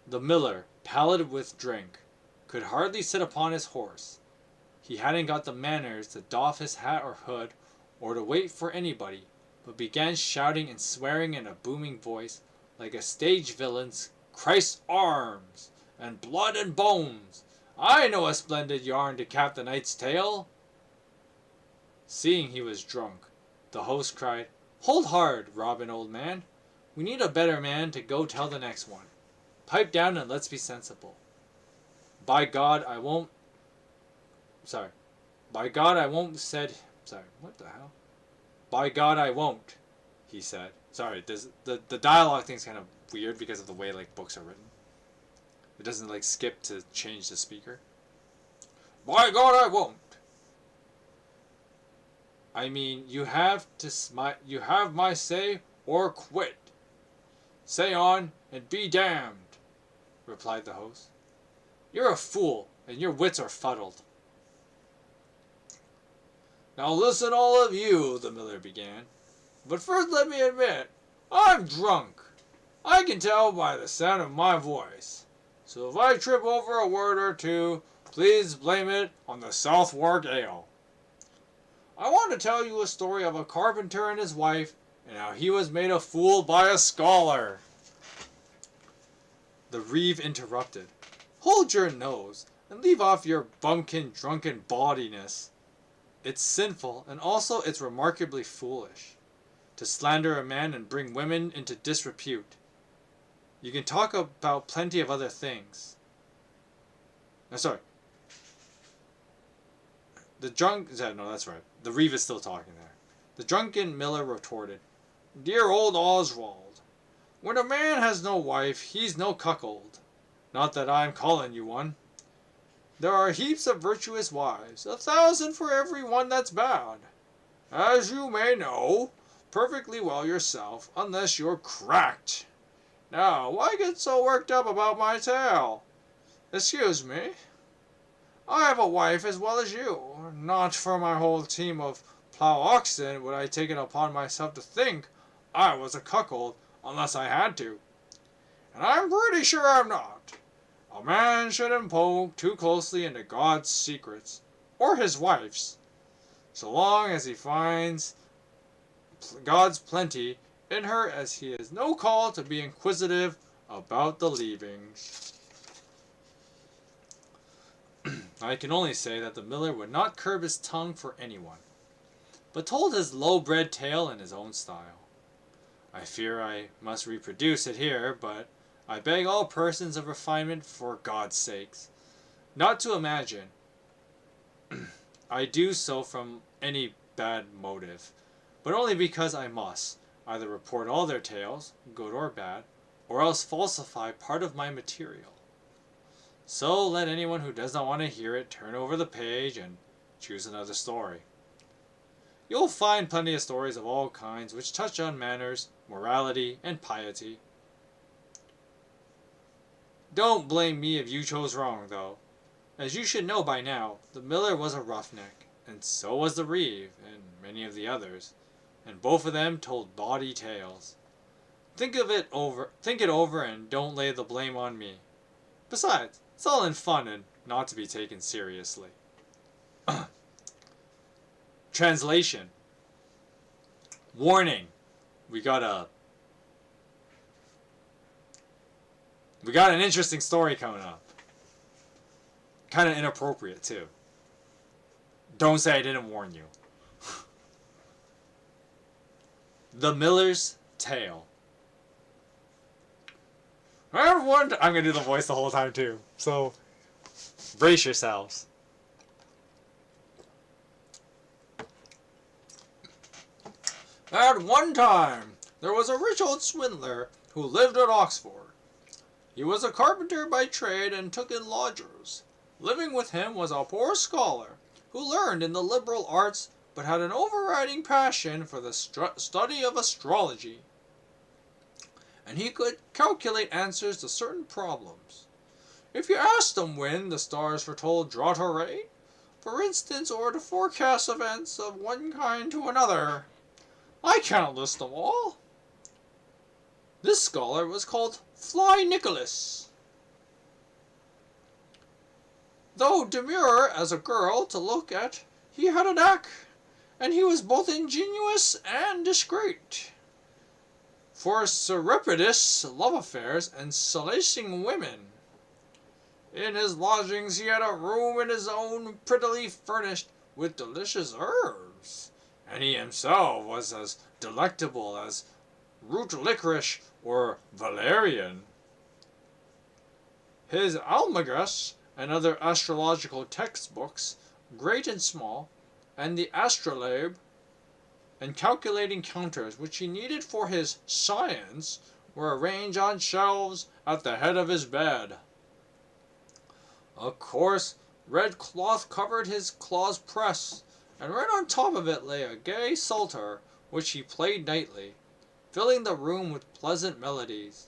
The miller, pallid with drink, could hardly sit upon his horse. He hadn't got the manners to doff his hat or hood, or to wait for anybody, but began shouting and swearing in a booming voice, like a stage villain's Christ's arms, and blood and bones. I know a splendid yarn to cap the knight's tale. Seeing he was drunk, the host cried, Hold hard, Robin, old man. We need a better man to go tell the next one. Pipe down and let's be sensible. By God, I won't... By God, I won't what the hell? By God, I won't, he said. The dialogue thing's kind of weird because of the way, like, books are written. It doesn't, like, skip to change the speaker. By God, I won't. I mean, you have my say, or quit. Say on, and be damned, replied the host. You're a fool, and your wits are fuddled. Now listen, all of you, the miller began. But first let me admit, I'm drunk. I can tell by the sound of my voice. So if I trip over a word or two, please blame it on the Southwark ale. I want to tell you a story of a carpenter and his wife, and how he was made a fool by a scholar. The reeve interrupted. Hold your nose, and leave off your bumpkin drunken bawdiness. It's sinful, and also it's remarkably foolish, to slander a man and bring women into disrepute. You can talk about plenty of other things. No, that's right. The reeve is still talking there. The drunken miller retorted, Dear old Oswald, when a man has no wife, he's no cuckold. Not that I'm calling you one. There are heaps of virtuous wives, 1,000 for every one that's bad. As you may know perfectly well yourself, unless you're cracked. Now, why get so worked up about my tale? Excuse me. I have a wife as well as you. Not for my whole team of plough oxen would I take it upon myself to think I was a cuckold unless I had to. And I'm pretty sure I'm not. A man shouldn't poke too closely into God's secrets, or his wife's, so long as he finds God's plenty in her, as he has no call to be inquisitive about the leavings. I can only say that the miller would not curb his tongue for anyone, but told his low-bred tale in his own style. I fear I must reproduce it here, but I beg all persons of refinement, for God's sakes, not to imagine I do so from any bad motive, but only because I must either report all their tales, good or bad, or else falsify part of my material. So let anyone who does not want to hear it turn over the page and choose another story. You'll find plenty of stories of all kinds which touch on manners, morality, and piety. Don't blame me if you chose wrong, though. As you should know by now, the miller was a roughneck, and so was the reeve, and many of the others, and both of them told bawdy tales. Think it over, and don't lay the blame on me. Besides, it's all in fun and not to be taken seriously. Translation. Warning. We got an interesting story coming up. Kind of inappropriate, too. Don't say I didn't warn you. The Miller's Tale. Everyone, I'm going to do the voice the whole time, too. So, brace yourselves. At one time, there was a rich old swindler who lived at Oxford. He was a carpenter by trade and took in lodgers. Living with him was a poor scholar who learned in the liberal arts but had an overriding passion for the study of astrology. And he could calculate answers to certain problems. If you asked him when the stars foretold drought or rain, for instance, or to forecast events of one kind to another, I can't list them all. This scholar was called Fly Nicholas. Though demure as a girl to look at, he had a knack, and he was both ingenious and discreet. For surreptitious love affairs and solacing women. In his lodgings he had a room in his own, prettily furnished with delicious herbs, and he himself was as delectable as root licorice or valerian. His almagras and other astrological textbooks, great and small, and the astrolabe and calculating counters which he needed for his science, were arranged on shelves at the head of his bed. A coarse red cloth covered his claws press, and right on top of it lay a gay psalter which he played nightly, filling the room with pleasant melodies.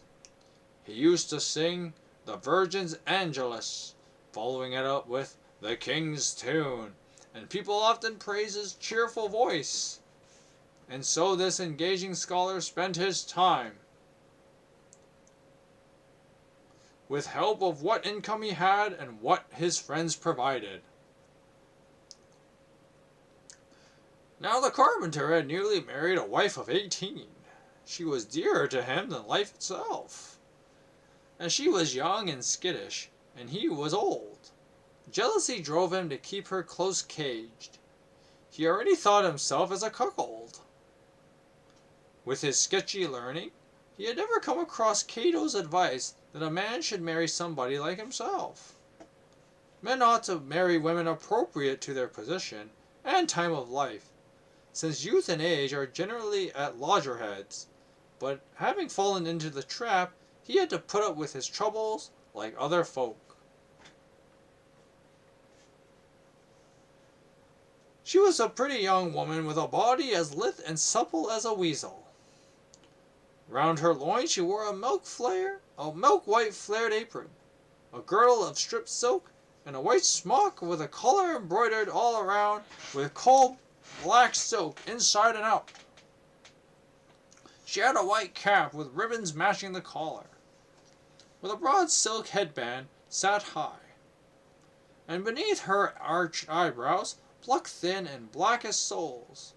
He used to sing the Virgin's Angelus, following it up with the King's Tune, and people often praised his cheerful voice. And so this engaging scholar spent his time, with help of what income he had and what his friends provided. Now the carpenter had newly married a wife of 18. She was dearer to him than life itself. And she was young and skittish, and he was old. Jealousy drove him to keep her close caged. He already thought himself as a cuckold. With his sketchy learning, he had never come across Cato's advice that a man should marry somebody like himself. Men ought to marry women appropriate to their position and time of life, since youth and age are generally at loggerheads, but having fallen into the trap, he had to put up with his troubles like other folk. She was a pretty young woman with a body as lithe and supple as a weasel. Round her loins she wore a milk-white flared apron, a girdle of stripped silk, and a white smock with a collar embroidered all around with coal-black silk inside and out. She had a white cap with ribbons matching the collar, with a broad silk headband sat high, and beneath her arched eyebrows, plucked thin and black as sloes.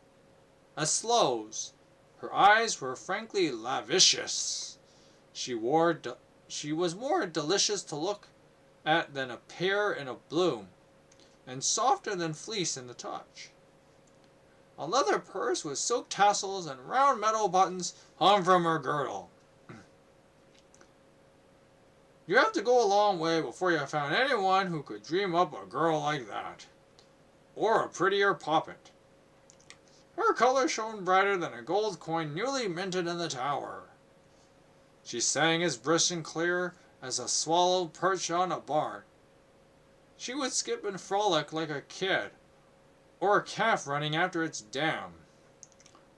Her eyes were frankly lascivious. She was more delicious to look at than a pear in a bloom, and softer than fleece in the touch. A leather purse with silk tassels and round metal buttons hung from her girdle. You have to go a long way before you have found anyone who could dream up a girl like that, or a prettier poppet. Her color shone brighter than a gold coin newly minted in the tower. She sang as brisk and clear as a swallow perched on a barn. She would skip and frolic like a kid, or a calf running after its dam.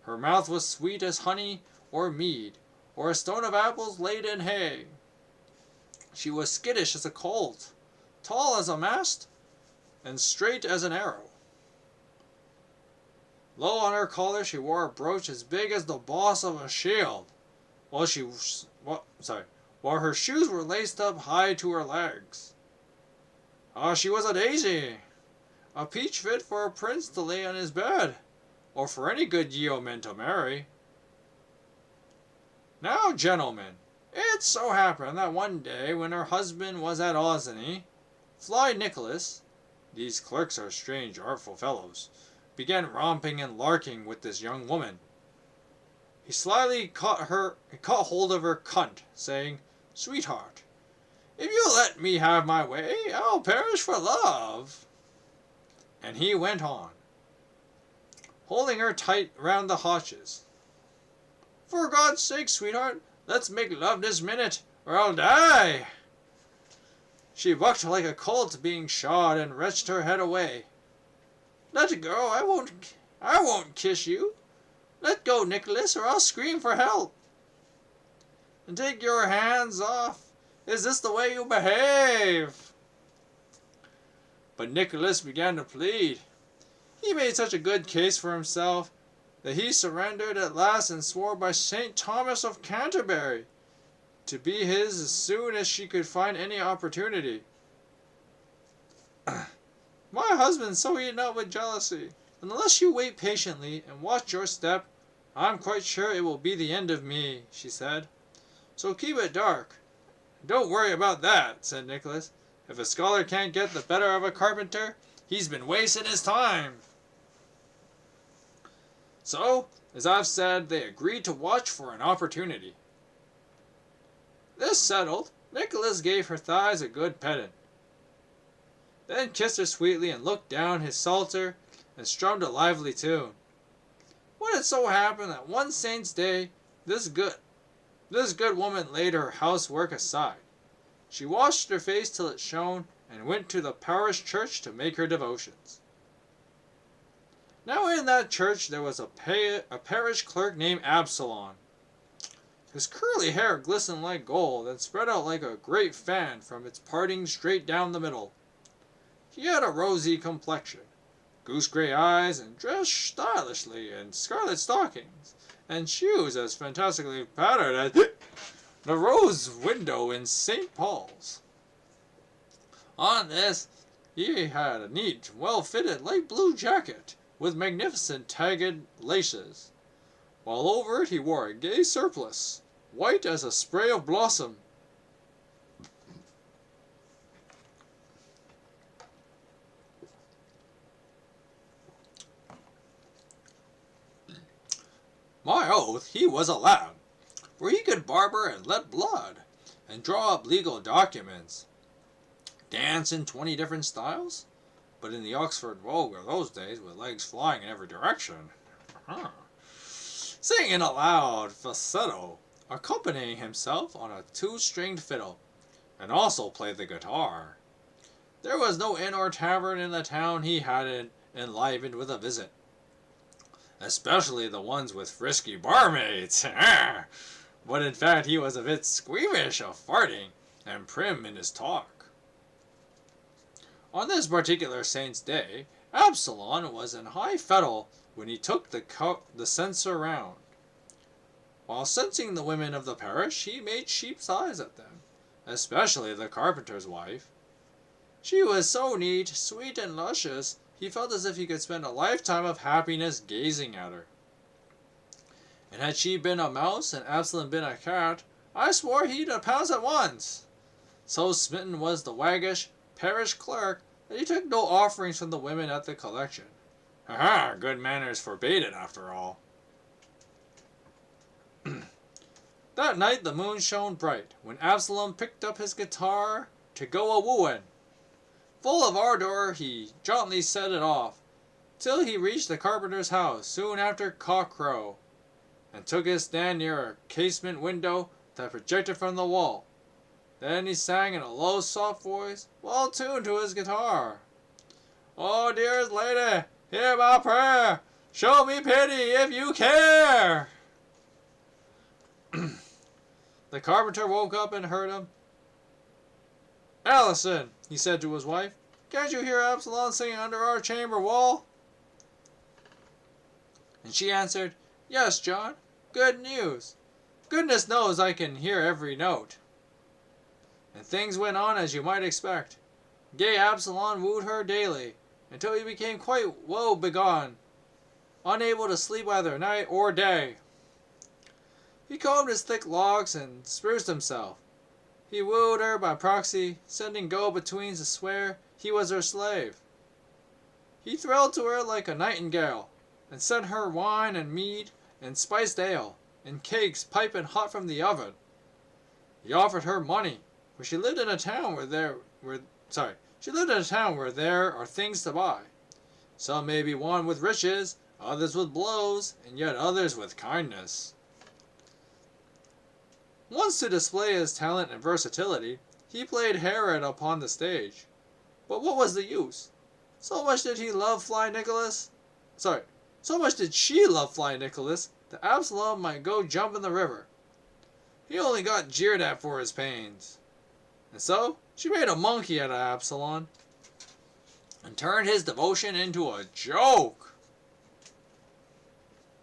Her mouth was sweet as honey or mead, or a stone of apples laid in hay. She was skittish as a colt, tall as a mast, and straight as an arrow. Low on her collar she wore a brooch as big as the boss of a shield, while her shoes were laced up high to her legs. She was a daisy, a peach fit for a prince to lay on his bed, or for any good yeoman to marry. Now, gentlemen, it so happened that one day when her husband was at Ozany, Fly Nicholas, these clerks are strange, artful fellows, began romping and larking with this young woman. He slyly caught hold of her cunt, saying, "Sweetheart, if you let me have my way, I'll perish for love." And he went on, holding her tight round the haunches. "For God's sake, sweetheart, let's make love this minute, or I'll die." She bucked like a colt being shod and wrenched her head away. "Let go, I won't kiss you. Let go, Nicholas, or I'll scream for help." "And take your hands off. Is this the way you behave?" But Nicholas began to plead. He made such a good case for himself that he surrendered at last and swore by St. Thomas of Canterbury to be his as soon as she could find any opportunity. My husband's so eaten up with jealousy, and unless you wait patiently and watch your step, I'm quite sure it will be the end of me, she said. So keep it dark. Don't worry about that, said Nicholas. If a scholar can't get the better of a carpenter, he's been wasting his time. So, as I've said, they agreed to watch for an opportunity. This settled, Nicholas gave her thighs a good petting, then kissed her sweetly and looked down his psalter and strummed a lively tune. What had so happened that one saint's day this good woman laid her housework aside. She washed her face till it shone and went to the parish church to make her devotions. Now in that church there was a parish clerk named Absalom. His curly hair glistened like gold and spread out like a great fan from its parting straight down the middle. He had a rosy complexion, goose-gray eyes, and dressed stylishly in scarlet stockings, and shoes as fantastically patterned as the rose window in St. Paul's. On this, he had a neat, well-fitted light blue jacket, with magnificent tagged laces, while over it he wore a gay surplice, white as a spray of blossom. My oath, he was a lad, for he could barber and let blood, and draw up legal documents, dance in 20 different styles, but in the Oxford vogue of those days, with legs flying in every direction. Sing in a loud falsetto, accompanying himself on a 2-stringed fiddle, and also played the guitar. There was no inn or tavern in the town he hadn't enlivened with a visit, especially the ones with frisky barmaids. But in fact he was a bit squeamish of farting, and prim in his talk. On this particular saint's day, Absalom was in high fettle when he took the censer round. While censing the women of the parish, he made sheep's eyes at them, especially the carpenter's wife. She was so neat, sweet, and luscious, he felt as if he could spend a lifetime of happiness gazing at her. And had she been a mouse and Absalom been a cat, I swore he'd pounce at once. So smitten was the waggish parish clerk that he took no offerings from the women at the collection. Good manners forbade it after all. That night the moon shone bright, when Absalom picked up his guitar to go a-wooing. Full of ardor he jauntily set it off, till he reached the carpenter's house soon after cock-crow, and took his stand near a casement window that projected from the wall. Then he sang in a low, soft voice, well tuned to his guitar. "Oh, dearest lady, hear my prayer. Show me pity if you care." The carpenter woke up and heard him. "Allison," he said to his wife, "can't you hear Absalom singing under our chamber wall?" And she answered, "Yes, John, good news. Goodness knows I can hear every note." And things went on as you might expect. Gay Absalom wooed her daily, until he became quite woe begone, unable to sleep either night or day. He combed his thick locks and spruced himself. He wooed her by proxy, sending go-betweens to swear he was her slave. He thrilled to her like a nightingale, and sent her wine and mead and spiced ale, and cakes piping hot from the oven. He offered her money, for she lived in a town where there are things to buy. Some may be won with riches, others with blows, and yet others with kindness. Once, to display his talent and versatility, he played Herod upon the stage. But what was the use? So much did she love Fly Nicholas, that Absalom might go jump in the river. He only got jeered at for his pains. And so she made a monkey out of Absalom, and turned his devotion into a joke.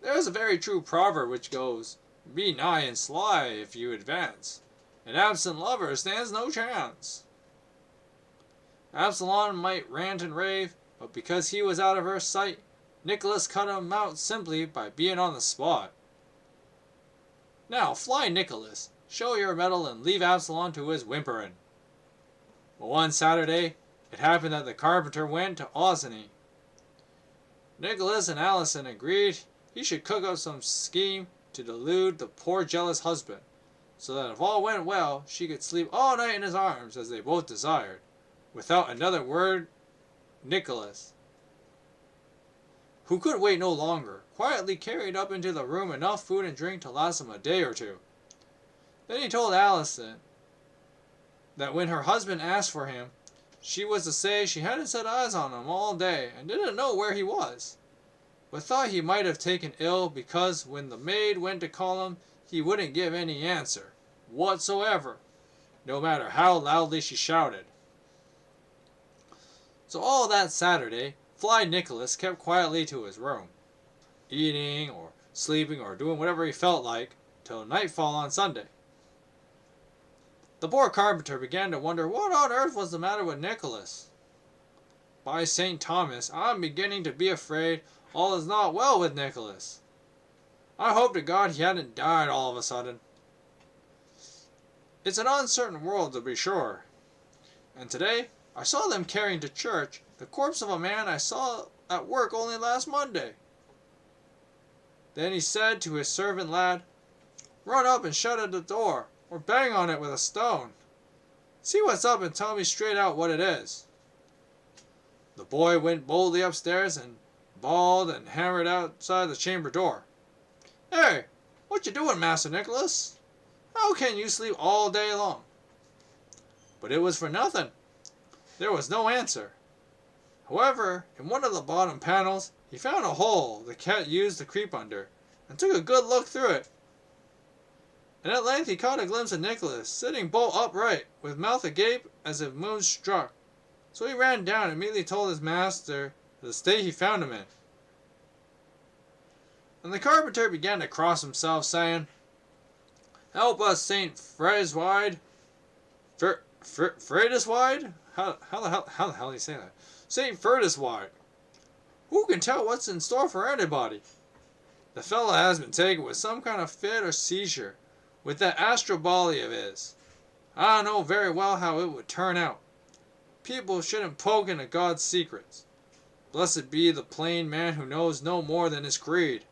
There is a very true proverb which goes, "Be nigh and sly if you advance, an absent lover stands no chance." Absalom might rant and rave, but because he was out of her sight, Nicholas cut him out simply by being on the spot. Now, fly Nicholas, show your mettle and leave Absalom to his whimpering. But one Saturday, it happened that the carpenter went to Ozany. Nicholas and Allison agreed he should cook up some scheme to delude the poor jealous husband, so that if all went well, she could sleep all night in his arms as they both desired, without another word. Nicholas, who could wait no longer, quietly carried up into the room enough food and drink to last him a day or two. Then he told Allison that when her husband asked for him, she was to say she hadn't set eyes on him all day and didn't know where he was, but thought he might have taken ill because when the maid went to call him, he wouldn't give any answer whatsoever, no matter how loudly she shouted. So all that Saturday, Fly Nicholas kept quietly to his room, eating or sleeping or doing whatever he felt like, till nightfall on Sunday. The poor carpenter began to wonder what on earth was the matter with Nicholas. By St. Thomas, I'm beginning to be afraid all is not well with Nicholas. I hope to God he hadn't died all of a sudden. It's an uncertain world, to be sure. And today, I saw them carrying to church the corpse of a man I saw at work only last Monday. Then he said to his servant lad, "Run up and shut at the door, or bang on it with a stone. See what's up and tell me straight out what it is." The boy went boldly upstairs and bawled and hammered outside the chamber door. "Hey, what you doing, Master Nicholas? How can you sleep all day long?" But it was for nothing. There was no answer. However, in one of the bottom panels, he found a hole the cat used to creep under, and took a good look through it. And at length he caught a glimpse of Nicholas, sitting bolt upright, with mouth agape as if moonstruck. So he ran down and immediately told his master the state he found him in. And the carpenter began to cross himself, saying, "Help us, Saint Fredeswide. Fredeswide? How the hell do you say that? Saint Fredeswide. Who can tell what's in store for anybody? The fellow has been taken with some kind of fit or seizure, with that astrobalia of his. I don't know very well how it would turn out. People shouldn't poke into God's secrets. Blessed be the plain man who knows no more than his creed.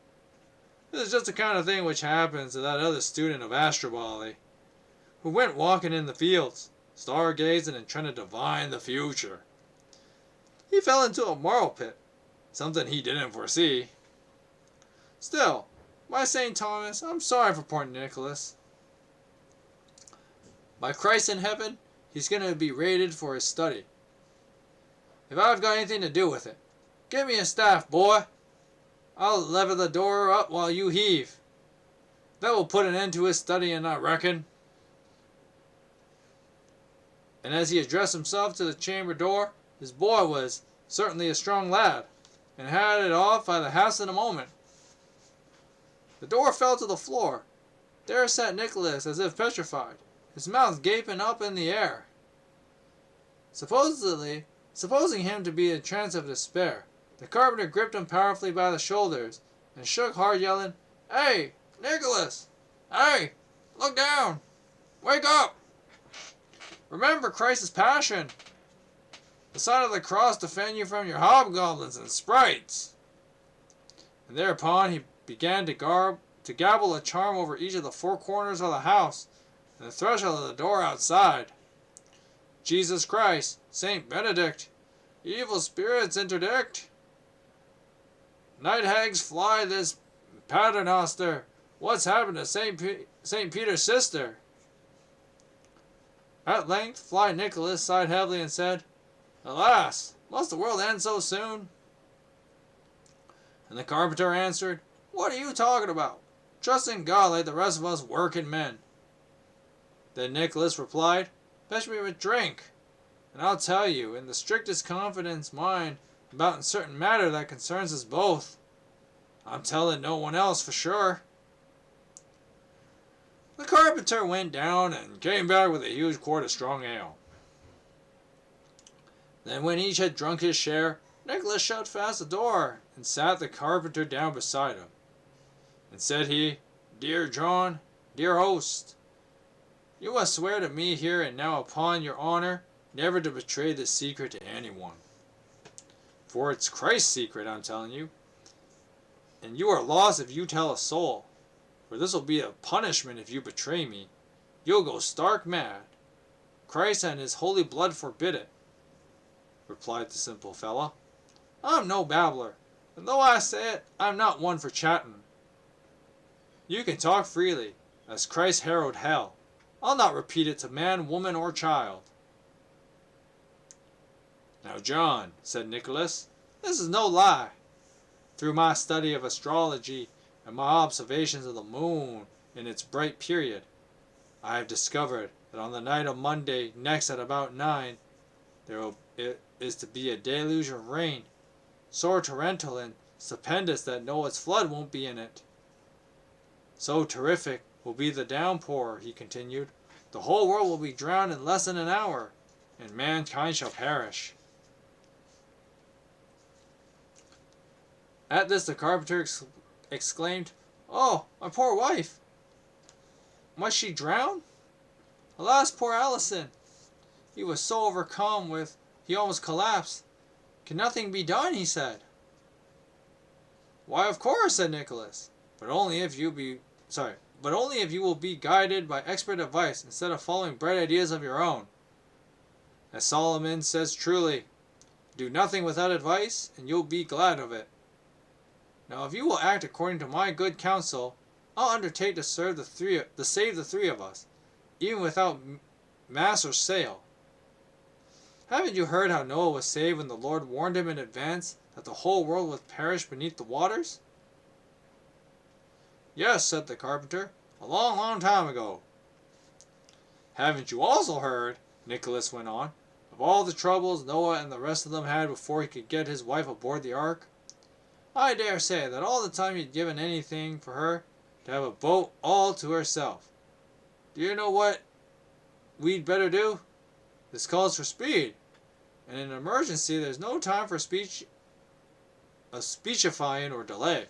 This is just the kind of thing which happens to that other student of astrobalia, who went walking in the fields, stargazing and trying to divine the future. He fell into a moral pit, something he didn't foresee. Still, by St. Thomas, I'm sorry for poor Nicholas. By Christ in heaven, he's going to be rated for his study. If I've got anything to do with it, give me a staff, boy. I'll lever the door up while you heave. That will put an end to his studying, I reckon." And as he addressed himself to the chamber door, his boy was certainly a strong lad, and had it off by the half in a moment. The door fell to the floor. There sat Nicholas as if petrified, his mouth gaping up in the air. Supposing him to be in a trance of despair, the carpenter gripped him powerfully by the shoulders and shook hard, yelling, "Hey, Nicholas! Hey, look down! Wake up! Remember Christ's passion! The sign of the cross defend you from your hobgoblins and sprites!" And thereupon he began to gabble a charm over each of the four corners of the house and the threshold of the door outside. Jesus Christ, Saint Benedict, evil spirits interdict. Night hags fly this paternoster. What's happened to Saint Peter's sister? At length, Fly Nicholas sighed heavily and said, "Alas, must the world end so soon?" And the carpenter answered, "What are you talking about? Trust in God like the rest of us working men." Then Nicholas replied, "Fetch me a drink, and I'll tell you, in the strictest confidence mine, about a certain matter that concerns us both. I'm telling no one else for sure." The carpenter went down and came back with a huge quart of strong ale. Then when each had drunk his share, Nicholas shut fast the door, and sat the carpenter down beside him. And said he, Dear John, dear host, you must swear to me here and now upon your honor, never to betray this secret to anyone. For it's Christ's secret, I'm telling you. And you are lost if you tell a soul. For this will be a punishment if you betray me. You'll go stark mad. Christ and his holy blood forbid it, replied the simple fellow. I'm no babbler, and though I say it, I'm not one for chatting. You can talk freely, as Christ heralded hell. I'll not repeat it to man, woman, or child. Now, John, said Nicholas, this is no lie. Through my study of astrology and my observations of the moon in its bright period, I have discovered that on the night of Monday next at about 9, it is to be a deluge of rain, so torrential and stupendous that Noah's flood won't be in it. So terrific will be the downpour, he continued, the whole world will be drowned in less than an hour, and mankind shall perish. At this the carpenter exclaimed, Oh, my poor wife! Must she drown? Alas, poor Allison! He was so overcome with, he almost collapsed. Can nothing be done, he said. Why, of course, said Nicholas, but only if you will be guided by expert advice instead of following bright ideas of your own. As Solomon says truly, do nothing without advice, and you'll be glad of it. Now, if you will act according to my good counsel, I'll undertake to save the three of us, even without mast or sail. Haven't you heard how Noah was saved when the Lord warned him in advance that the whole world would perish beneath the waters? Yes, said the carpenter, a long, long time ago. Haven't you also heard, Nicholas went on, of all the troubles Noah and the rest of them had before he could get his wife aboard the ark? I dare say that all the time he'd given anything for her to have a boat all to herself. Do you know what we'd better do? This calls for speed, and in an emergency there's no time for speechifying or delay.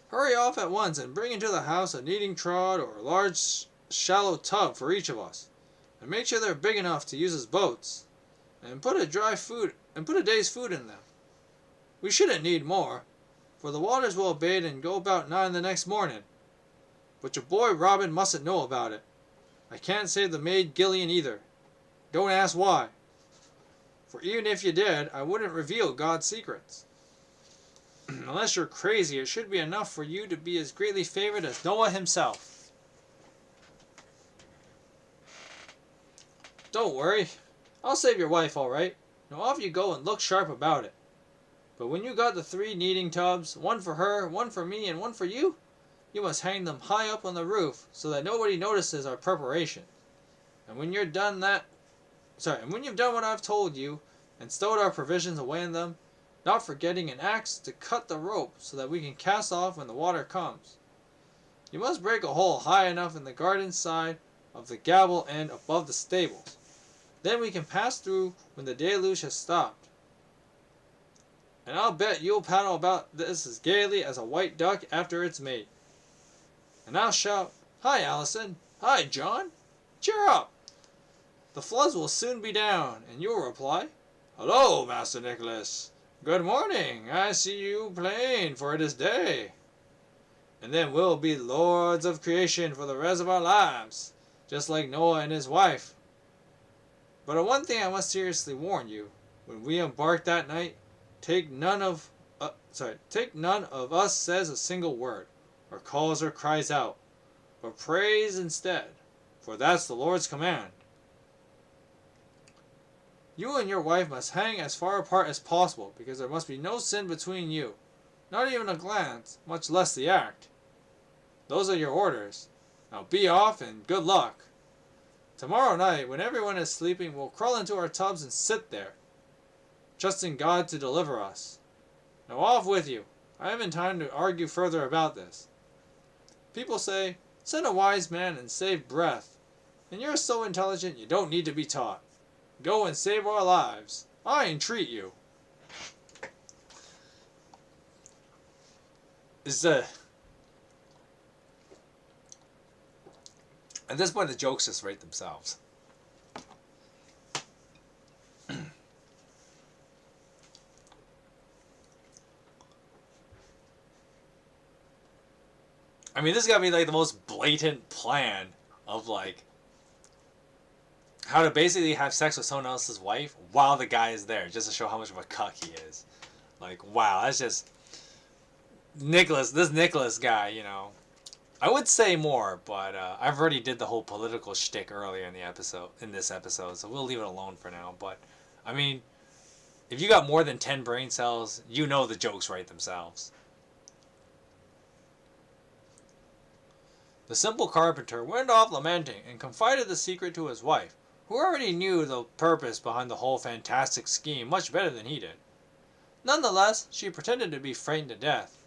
Hurry off at once and bring into the house a kneading trough or a large shallow tub for each of us, and make sure they're big enough to use as boats, and put a day's food in them. We shouldn't need more, for the waters will abate and go about 9 the next morning. But your boy Robin mustn't know about it. I can't save the maid Gillian either. Don't ask why. For even if you did, I wouldn't reveal God's secrets. Unless you're crazy, it should be enough for you to be as greatly favored as Noah himself. Don't worry. I'll save your wife all right. Now off you go and look sharp about it. But when you got the 3 kneading tubs, one for her, one for me, and one for you, you must hang them high up on the roof so that nobody notices our preparation. And when you've done what I've told you, and stowed our provisions away in them, not forgetting an axe to cut the rope so that we can cast off when the water comes. You must break a hole high enough in the garden side of the gable end above the stables. Then we can pass through when the deluge has stopped. And I'll bet you'll paddle about this as gaily as a white duck after it's made. And I'll shout, Hi, Allison! Hi, John! Cheer up! The floods will soon be down, and you'll reply, Hello, Master Nicholas! Good morning! I see you plain, for it is day. And then we'll be lords of creation for the rest of our lives, just like Noah and his wife. But of one thing I must seriously warn you. When we embark that night, take none of us says a single word, or calls or cries out, but prays instead, for that's the Lord's command. You and your wife must hang as far apart as possible, because there must be no sin between you, not even a glance, much less the act. Those are your orders. Now be off and good luck. Tomorrow night, when everyone is sleeping, we'll crawl into our tubs and sit there, trusting God to deliver us. Now off with you. I haven't time to argue further about this. People say, send a wise man and save breath, and you're so intelligent you don't need to be taught. Go and save our lives. I entreat you. At this point, the jokes just write themselves. I mean, this is gotta be like the most blatant plan of like how to basically have sex with someone else's wife while the guy is there, just to show how much of a cuck he is. Like, wow, that's just this Nicholas guy, you know. I would say more, but I've already did the whole political shtick earlier in this episode, so we'll leave it alone for now. But I mean, if you got more than 10 brain cells, you know the jokes write themselves. The simple carpenter went off lamenting and confided the secret to his wife, who already knew the purpose behind the whole fantastic scheme much better than he did. Nonetheless, she pretended to be frightened to death.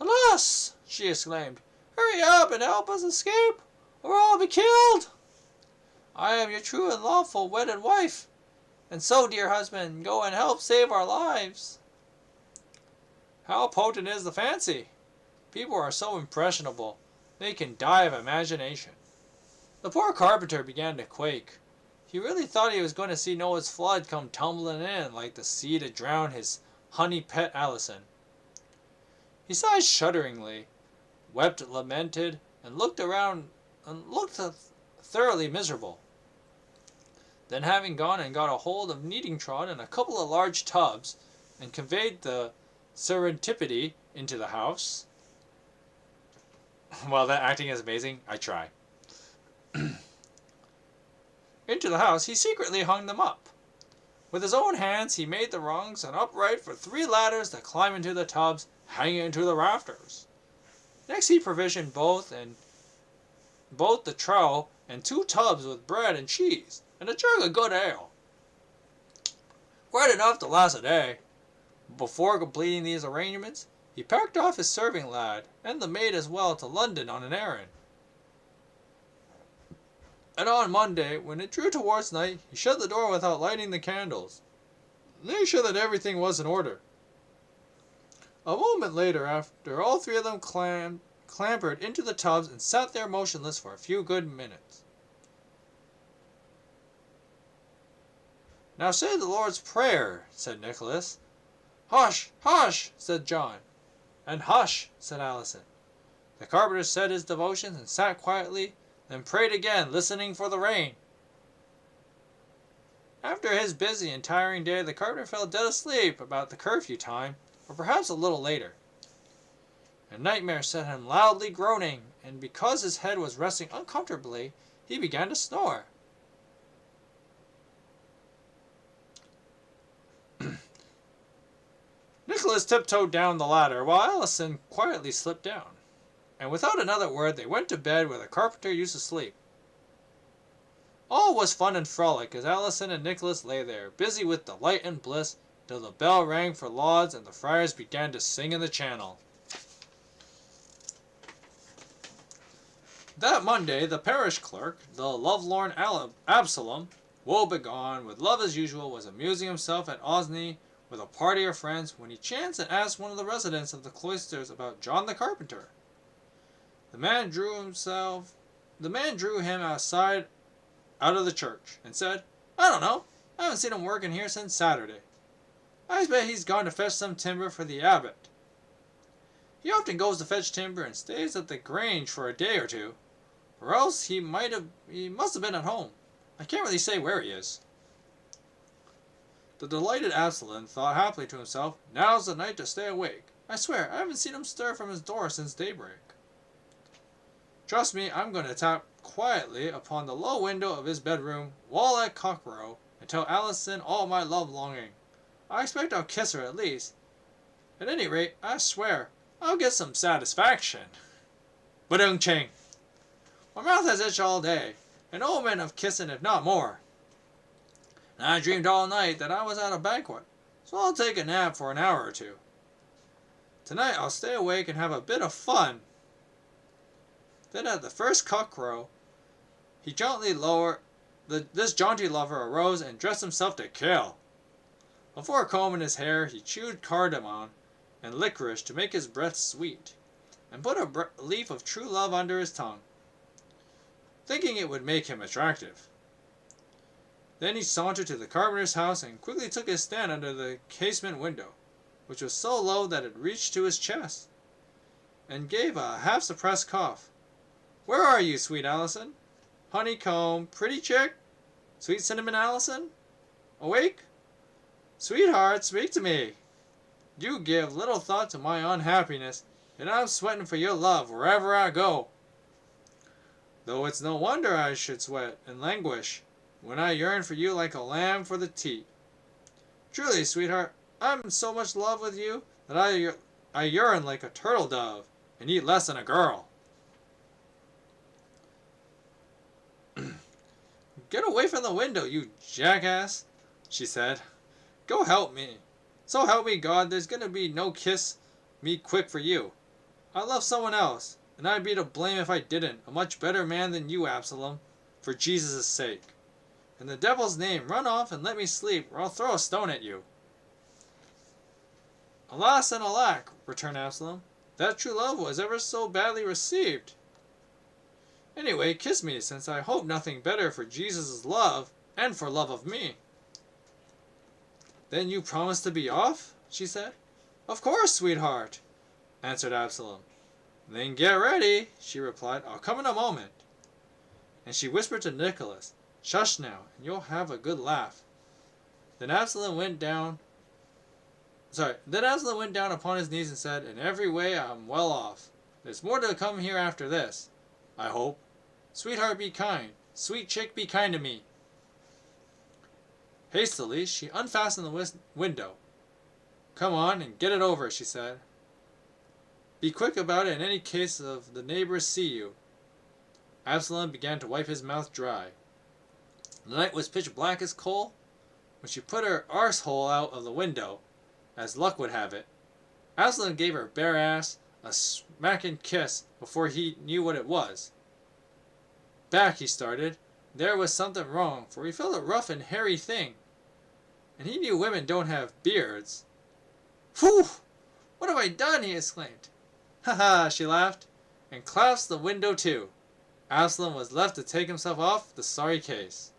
"Alas!" she exclaimed, "hurry up and help us escape, or I'll be killed. I am your true and lawful wedded wife, and so, dear husband, go and help save our lives." How potent is the fancy! People are so impressionable. They can die of imagination. The poor carpenter began to quake. He really thought he was going to see Noah's flood come tumbling in like the sea to drown his honey pet Allison. He sighed shudderingly, wept, lamented, and looked thoroughly miserable. Then, having gone and got a hold of kneading trough and a couple of large tubs, and conveyed the serendipity into the house. Well, that acting is amazing. I try. Into the house, he secretly hung them up. With his own hands, he made the rungs an upright for 3 ladders that climb into the tubs, hanging into the rafters. Next, he provisioned both the trough and 2 tubs with bread and cheese, and a jug of good ale. Quite enough to last a day. Before completing these arrangements, he packed off his serving lad, and the maid as well, to London on an errand. And on Monday, when it drew towards night, he shut the door without lighting the candles, making sure that everything was in order. A moment later, after all 3 of them clambered into the tubs and sat there motionless for a few good minutes. "Now say the Lord's Prayer," said Nicholas. "Hush, hush," said John. And "hush," said Allison. The carpenter said his devotions and sat quietly, then prayed again, listening for the rain. After his busy and tiring day, the carpenter fell dead asleep about the curfew time, or perhaps a little later. A nightmare set him loudly groaning, and because his head was resting uncomfortably, he began to snore. Nicholas tiptoed down the ladder, while Allison quietly slipped down, and without another word they went to bed where the carpenter used to sleep. All was fun and frolic as Allison and Nicholas lay there, busy with delight and bliss, till the bell rang for lauds and the friars began to sing in the channel. That Monday, the parish clerk, the lovelorn Absalom, woe-begone, with love as usual, was amusing himself at Osney with a party of friends, when he chanced and asked one of the residents of the cloisters about John the carpenter. The man drew him aside out of the church, and said, "I don't know. I haven't seen him working here since Saturday. I bet he's gone to fetch some timber for the abbot. He often goes to fetch timber and stays at the grange for a day or 2, or else he must have been at home. I can't really say where he is." The delighted Absalom thought happily to himself, "Now's the night to stay awake. I swear, I haven't seen him stir from his door since daybreak. Trust me, I'm going to tap quietly upon the low window of his bedroom, wall at cockcrow, and tell Allison all my love-longing. I expect I'll kiss her at least. At any rate, I swear, I'll get some satisfaction. Ba-dung-ching! My mouth has itched all day, an omen of kissing if not more. And I dreamed all night that I was at a banquet, so I'll take a nap for an hour or 2. Tonight I'll stay awake and have a bit of fun." Then at the first cockcrow, he gently lowered this jaunty lover arose and dressed himself to kill. Before combing his hair, he chewed cardamom and licorice to make his breath sweet, and put a leaf of true love under his tongue, thinking it would make him attractive. Then he sauntered to the carpenter's house and quickly took his stand under the casement window, which was so low that it reached to his chest, and gave a half-suppressed cough. "Where are you, sweet Allison? Honeycomb, pretty chick? Sweet cinnamon Allison? Awake? Sweetheart, speak to me. You give little thought to my unhappiness, and I'm sweating for your love wherever I go. Though it's no wonder I should sweat and languish when I yearn for you like a lamb for the teat. Truly, sweetheart, I'm in so much love with you that I yearn like a turtle dove and eat less than a girl." "Get away from the window, you jackass," she said. "Go help me. So help me God, there's gonna be no kiss me quick for you. I love someone else, and I'd be to blame if I didn't. A much better man than you, Absalom, for Jesus' sake. In the devil's name, run off and let me sleep, or I'll throw a stone at you." "Alas and alack," returned Absalom, "that true love was ever so badly received. Anyway, kiss me, since I hope nothing better for Jesus' love, and for love of me." "Then you promise to be off?" she said. "Of course, sweetheart," answered Absalom. "Then get ready," she replied. "I'll come in a moment." And she whispered to Nicholas, "Shush now, and you'll have a good laugh." Then Absalom went down upon his knees and said, "In every way I'm well off. There's more to come here after this, I hope. Sweetheart, be kind. Sweet chick, be kind to me." Hastily, she unfastened the window. "Come on and get it over," she said. "Be quick about it in any case of the neighbors see you." Absalom began to wipe his mouth dry. The night was pitch black as coal. When she put her arse-hole out of the window, as luck would have it, Absalom gave her bare ass a smacking kiss before he knew what it was. Back he started. There was something wrong, for he felt a rough and hairy thing, and he knew women don't have beards. "Phew! What have I done?" he exclaimed. "Ha ha!" she laughed, and clasped the window to. Absalom was left to take himself off the sorry case.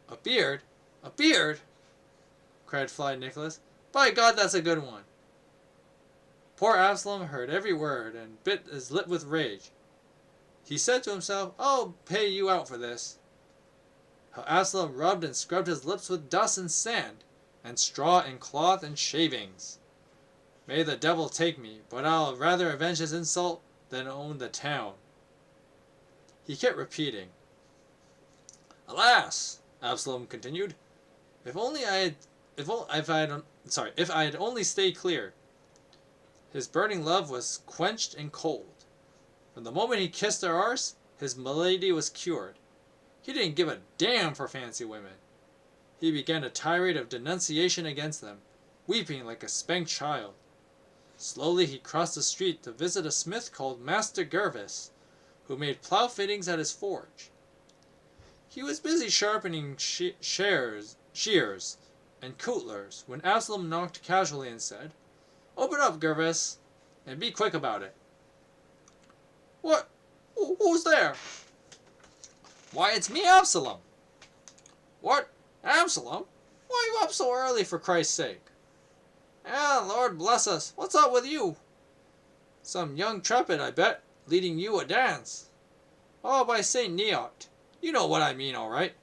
"A beard? A beard?" cried Fly Nicholas. "By God, that's a good one." Poor Absalom heard every word and bit his lip with rage. He said to himself, "I'll pay you out for this." How Absalom rubbed and scrubbed his lips with dust and sand, and straw and cloth and shavings. May the devil take me, but I'll rather avenge his insult than own the town. He kept repeating. "Alas," Absalom continued, if I had only stayed clear." His burning love was quenched and cold. From the moment he kissed her arse, his malady was cured. He didn't give a damn for fancy women. He began a tirade of denunciation against them, weeping like a spanked child. Slowly he crossed the street to visit a smith called Master Gervis, who made plough fittings at his forge. He was busy sharpening shears and cutlers when Absalom knocked casually and said, "Open up, Gervis, and be quick about it." "What? Who's there?" "Why, it's me, Absalom." "What? Absalom? Why are you up so early, for Christ's sake?" "Ah, Lord bless us, what's up with you?" "Some young trumpet, I bet, leading you a dance." "Oh, by St. Neot, you know what I mean, all right."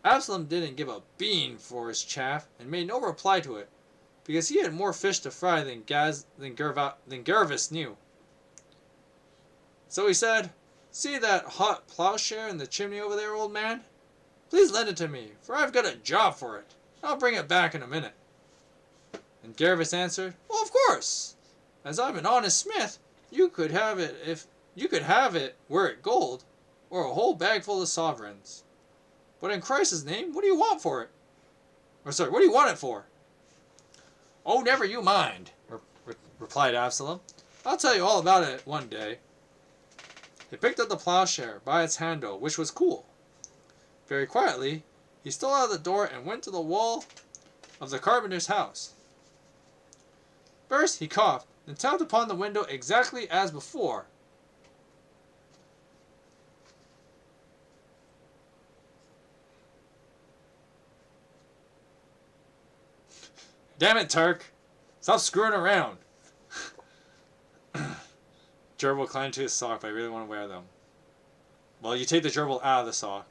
Absalom didn't give a bean for his chaff, and made no reply to it, because he had more fish to fry than Gervis knew. So he said, "See that hot plowshare in the chimney over there, old man? Please lend it to me, for I've got a job for it. I'll bring it back in a minute." And Gervis answered, "Well, of course. As I'm an honest smith, you could have it were it gold, or a whole bag full of sovereigns. But in Christ's name, what do you want for it? What do you want it for?" "Oh, never you mind," replied Absalom. "I'll tell you all about it one day." He picked up the plowshare by its handle, which was cool, Very quietly, he stole out of the door and went to the wall of the carpenter's house. First he coughed, then tapped upon the window exactly as before. Damn it, Turk! Stop screwing around! Gerbil climbed to his sock, but I really want to wear them. Well, you take the gerbil out of the sock.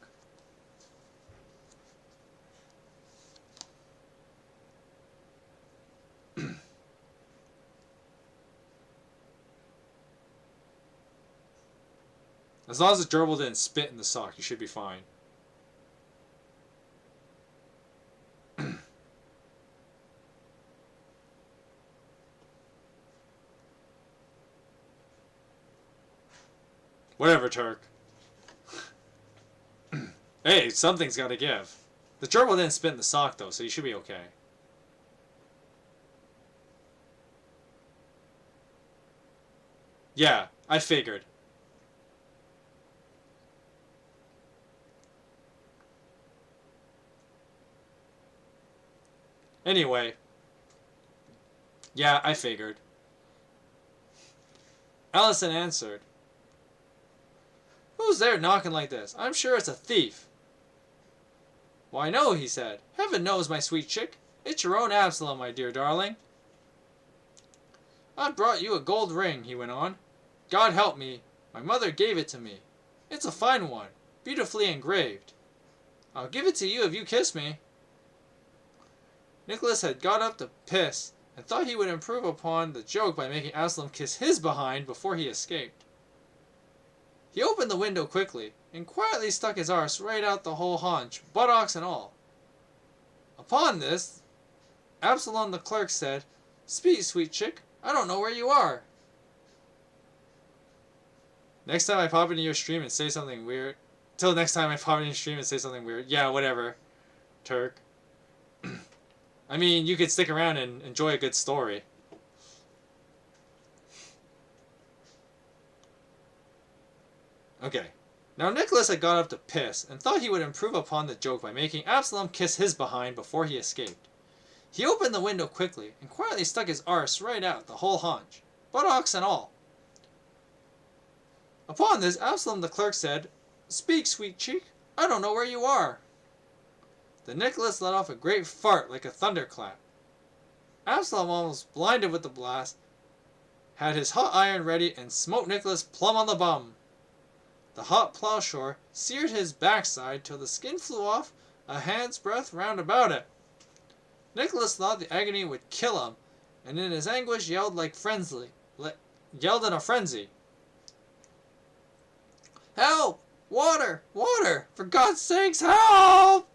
As long as the gerbil didn't spit in the sock, you should be fine. Whatever, Turk. Hey, something's gotta give. The gerbil didn't spit in the sock, though, so you should be okay. Yeah, I figured. Anyway. Yeah, I figured. Allison answered. Who's there knocking like this? I'm sure it's a thief. Why, no, he said. Heaven knows, my sweet chick. It's your own Absalom, my dear darling. I've brought you a gold ring, he went on. God help me. My mother gave it to me. It's a fine one, beautifully engraved. I'll give it to you if you kiss me. Nicholas had got up to piss, and thought he would improve upon the joke by making Absalom kiss his behind before he escaped. He opened the window quickly, and quietly stuck his arse right out the whole haunch, buttocks and all. Upon this, Absalom the clerk said, Speak, sweet chick, I don't know where you are. Next time I pop into your stream and say something weird. Till next time I pop into your stream and say something weird. Yeah, whatever, Turk. I mean, you could stick around and enjoy a good story. Okay. Now Nicholas had got up to piss, and thought he would improve upon the joke by making Absalom kiss his behind before he escaped. He opened the window quickly, and quietly stuck his arse right out, the whole haunch, buttocks and all. Upon this, Absalom the clerk said, Speak, sweet cheek, I don't know where you are. Then Nicholas let off a great fart like a thunderclap. Absalom, almost blinded with the blast, had his hot iron ready and smote Nicholas plumb on the bum. The hot plowshare seared his backside till the skin flew off a hand's breadth round about it. Nicholas thought the agony would kill him, and in his anguish yelled in a frenzy. Help! Water! Water! For God's sakes, help!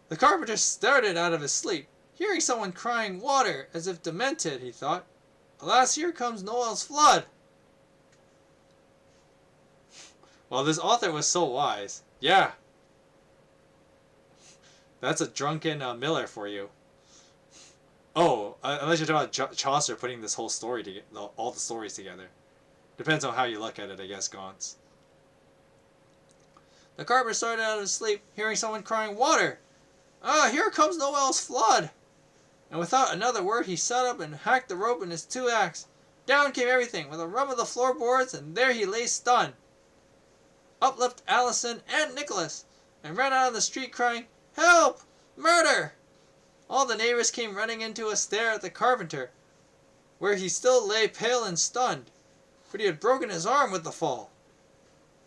The carpenter started out of his sleep, hearing someone crying water, as if demented, he thought. Alas, here comes Noel's flood! Well, this author was so wise. Yeah. That's a drunken Miller for you. Oh, unless you're talking about Chaucer putting this whole story together, all the stories together. Depends on how you look at it, I guess, Gaunts. The carpenter started out of his sleep, hearing someone crying, Water! Ah, here comes Noel's flood! And without another word, he sat up and hacked the rope in his 2 axes. Down came everything, with a rub of the floorboards, and there he lay stunned. Up leapt Allison and Nicholas, and ran out on the street crying, Help! Murder! All the neighbors came running in to stare at the carpenter, where he still lay pale and stunned, for he had broken his arm with the fall.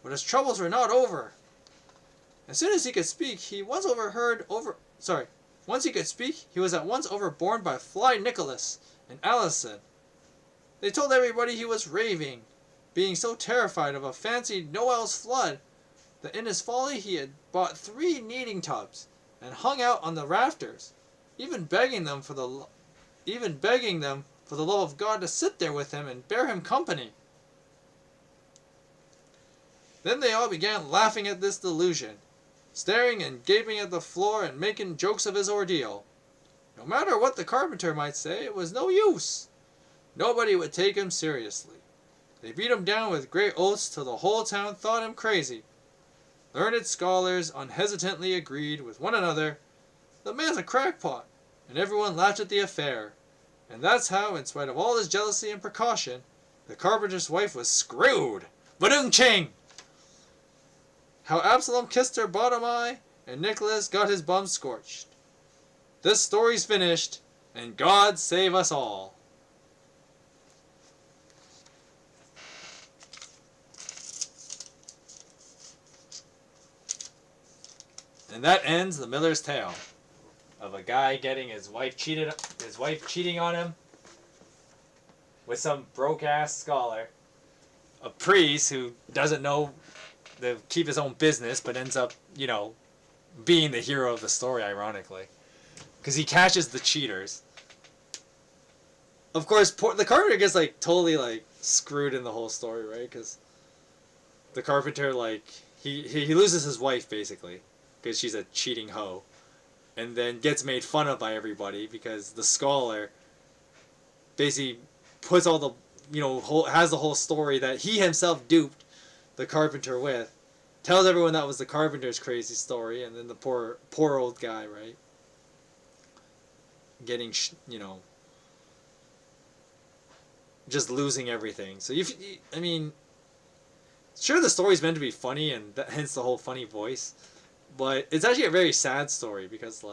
But his troubles were not over. As soon as he could speak, he was at once overborne by Fly Nicholas and Allison. They told everybody he was raving, being so terrified of a fancied Noel's flood, that in his folly he had bought 3 kneading tubs, and hung out on the rafters, even begging them for the love of God to sit there with him and bear him company. Then they all began laughing at this delusion, staring and gaping at the floor and making jokes of his ordeal. No matter what the carpenter might say, it was no use. Nobody would take him seriously. They beat him down with great oaths till the whole town thought him crazy. Learned scholars unhesitantly agreed with one another, "The man's a crackpot," and everyone laughed at the affair. And that's how, in spite of all his jealousy and precaution, the carpenter's wife was screwed. Ba-doom-ching! How Absalom kissed her bottom eye, and Nicholas got his bum scorched. This story's finished, and God save us all. And that ends The Miller's Tale of a guy getting his wife cheating on him with some broke-ass scholar, a priest who doesn't know to keep his own business, but ends up, being the hero of the story, ironically, because he catches the cheaters. Of course, the carpenter gets totally screwed in the whole story, right? Because the carpenter he loses his wife basically because she's a cheating hoe, and then gets made fun of by everybody because the scholar basically puts all the has the whole story that he himself duped the carpenter with, tells everyone that was the carpenter's crazy story, and then the poor old guy, right, getting just losing everything. So sure, the story's meant to be funny, and hence the whole funny voice, but it's actually a very sad story because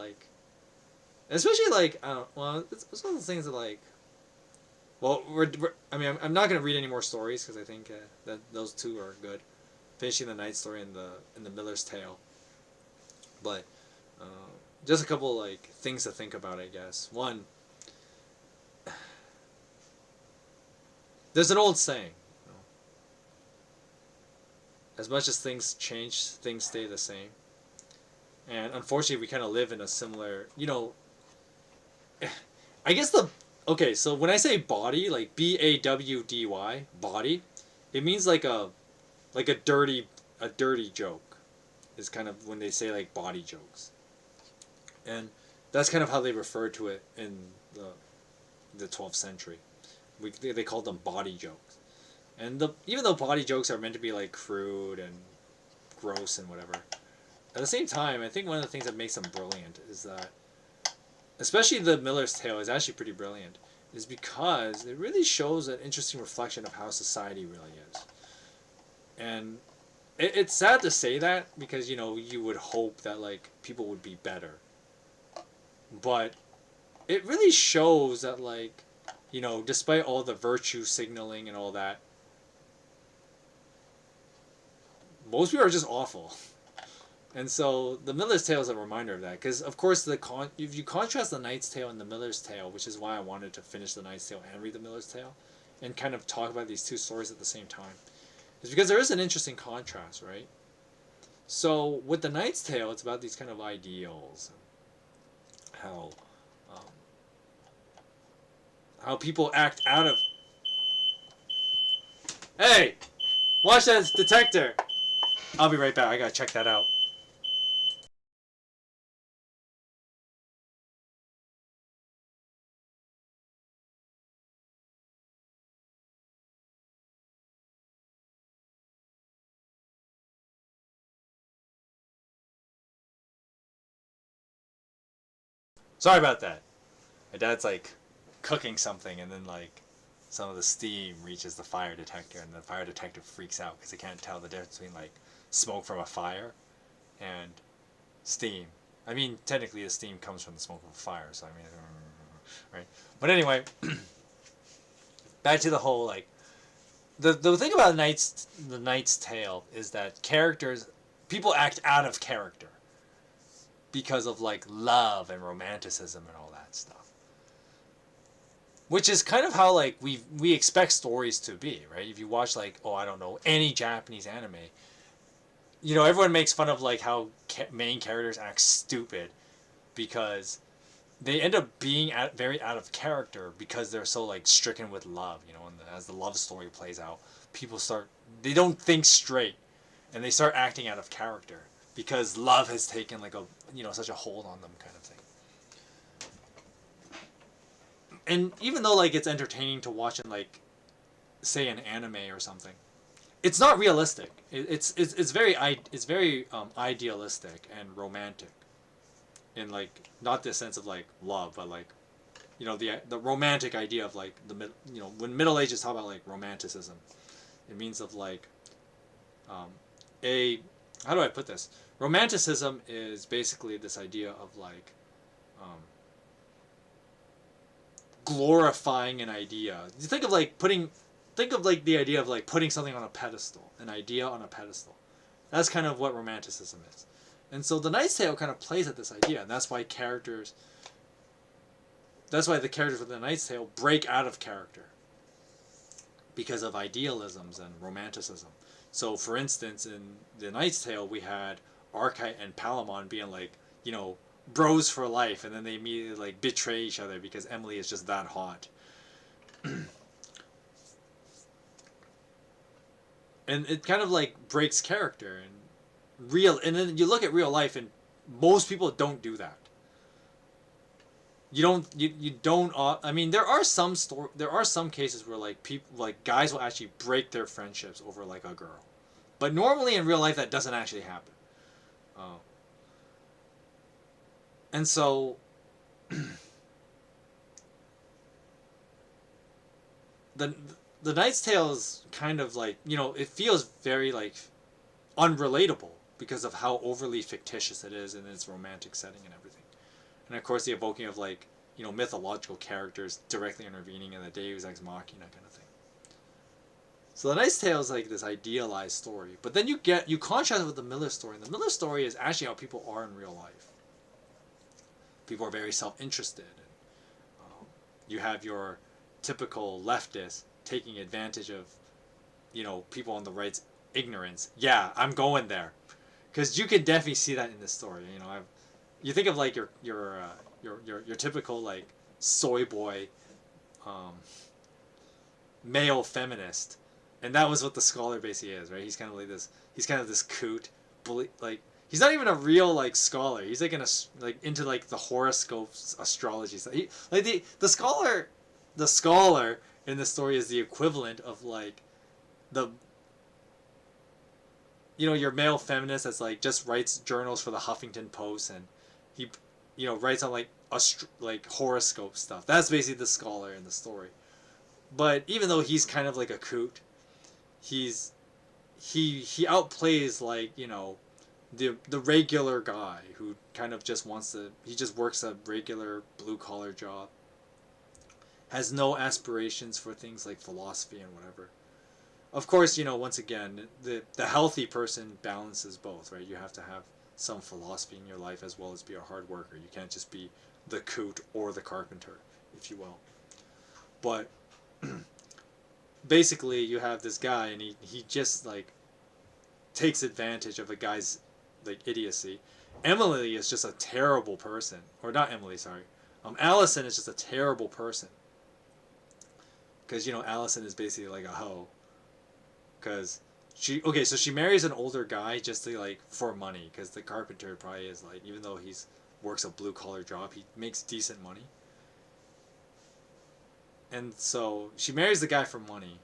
especially it's one of those things that well, I'm not gonna read any more stories because I think that those two are good, finishing the night story and the Miller's Tale. But just a couple things to think about, I guess. One, there's an old saying, as much as things change, things stay the same. And unfortunately, we kind of live in a similar, I guess okay, so when I say bawdy, BAWDY, bawdy, it means a dirty joke, is kind of when they say bawdy jokes. And that's kind of how they referred to it in the 12th century. They called them bawdy jokes. And even though bawdy jokes are meant to be crude and gross and whatever, at the same time, I think one of the things that makes them brilliant is that, especially the Miller's Tale is actually pretty brilliant, is because it really shows an interesting reflection of how society really is. And it's sad to say that because, you would hope that people would be better. But it really shows that despite all the virtue signaling and all that, most people are just awful. And so the Miller's Tale is a reminder of that, because of course if you contrast the Knight's Tale and the Miller's Tale, which is why I wanted to finish the Knight's Tale and read the Miller's Tale, and kind of talk about these two stories at the same time, is because there is an interesting contrast, right? So with the Knight's Tale, it's about these kind of ideals, how people act out of. Hey, watch that detector. I'll be right back. I gotta check that out. Sorry about that. My dad's cooking something, and then some of the steam reaches the fire detector, and the fire detector freaks out because it can't tell the difference between smoke from a fire and steam. I mean, technically the steam comes from the smoke of a fire, so right? But anyway, back to the whole the thing about the Knight's Tale is that people act out of character because of love and romanticism and all that stuff, which is kind of how we expect stories to be, right? If you watch any Japanese anime, everyone makes fun of how main characters act stupid because they end up being very out of character because they're so stricken with love, and as the love story plays out, they don't think straight, and they start acting out of character because love has taken such a hold on them, kind of thing. And even though it's entertaining to watch in say an anime or something, it's not realistic. It's very idealistic and romantic, in like not the sense of like love, but like, you know, the romantic idea of like you know, when Middle Ages talk about like romanticism, it means of like a how do I put this? Romanticism is basically this idea of like glorifying an idea. You think of like the idea of like putting something on a pedestal, an idea on a pedestal. That's kind of what romanticism is. And so the Knight's Tale kind of plays at this idea, and that's why the characters of the Knight's Tale break out of character because of idealisms and romanticism. So for instance, in the Knight's Tale, we had Archite and Palamon being like, you know, bros for life, and then they immediately like betray each other because Emily is just that hot. And it kind of like breaks character and then you look at real life, and most people don't do that. You don't. I mean, there are some cases where like people, like guys, will actually break their friendships over like a girl, but normally in real life that doesn't actually happen. And so the Knight's Tale is kind of like, you know, it feels very like unrelatable because of how overly fictitious it is in its romantic setting and everything. And of course the evoking of like, you know, mythological characters directly intervening in the Deus Ex Machina kind of thing. So the Knight's Tale is like this idealized story, but then you contrast it with the Miller story, and the Miller story is actually how people are in real life. People are very self-interested. And, you have your typical leftist taking advantage of, you know, people on the right's ignorance. Yeah, I'm going there, because you can definitely see that in this story. You know, you think of like your typical like soy boy, male feminist, and that was what the scholar basically is, right? He's kind of like this. He's kind of this coot, like. He's not even a real like scholar. He's like into like the horoscopes, astrology stuff. Like the scholar in the story is the equivalent of like the, you know, your male feminist that's like just writes journals for the Huffington Post, and he, you know, writes on like like horoscope stuff. That's basically the scholar in the story. But even though he's kind of like a coot, he outplays like, you know, the regular guy who kind of just he just works a regular blue collar job, has no aspirations for things like philosophy and whatever. Of course, you know, once again, the healthy person balances both, right? You have to have some philosophy in your life as well as be a hard worker. You can't just be the coot or the carpenter, if you will. But basically you have this guy, and he just like takes advantage of a guy's like idiocy. Emily is just a terrible person, or not Emily, sorry. Allison is just a terrible person, because, you know, Allison is basically like a hoe, because so she marries an older guy just to like for money, because the carpenter probably is like, even though he's works a blue collar job, he makes decent money, and so she marries the guy for money,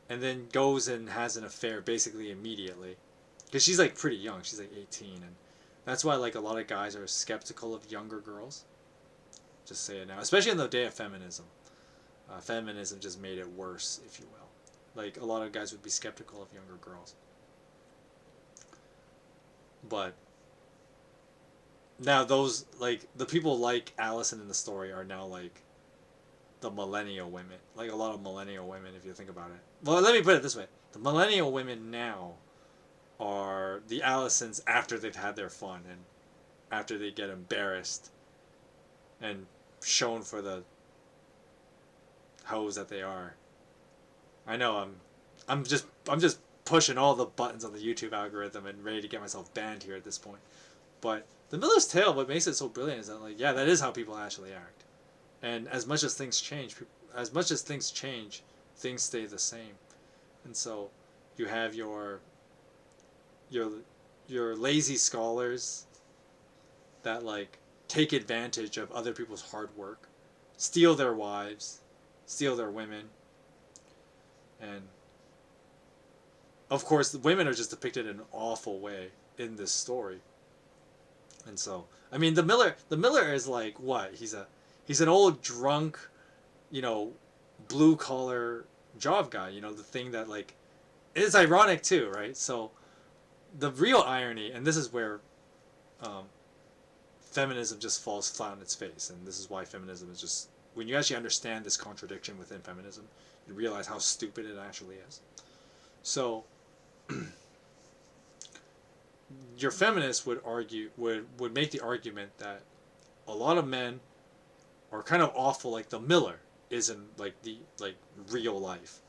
and then goes and has an affair basically immediately. Because she's like pretty young, she's like 18, and that's why like a lot of guys are skeptical of younger girls. Just say it now, especially in the day of feminism. Feminism just made it worse, if you will. Like a lot of guys would be skeptical of younger girls. But now those, like, the people like Allison in the story are now like the millennial women. Like a lot of millennial women, if you think about it. Well, let me put it this way: the millennial women now are the Allisons after they've had their fun, and after they get embarrassed and shown for the hoes that they are. I know I'm just pushing all the buttons on the YouTube algorithm and ready to get myself banned here at this point. But the Miller's Tale, what makes it so brilliant is that, like, yeah, that is how people actually act. And as much as things change, things stay the same. And so you have your lazy scholars that like take advantage of other people's hard work, steal their wives, steal their women, and of course, the women are just depicted in an awful way in this story. And so, I mean, the Miller is like what? He's an old drunk, you know, blue collar job guy. You know, the thing that like, it's ironic too, right? So, the real irony, and this is where, um, feminism just falls flat on its face, and this is why feminism is just, when you actually understand this contradiction within feminism, you realize how stupid it actually is. So, your feminist would argue would make the argument that a lot of men are kind of awful, like the Miller is in like the like real life.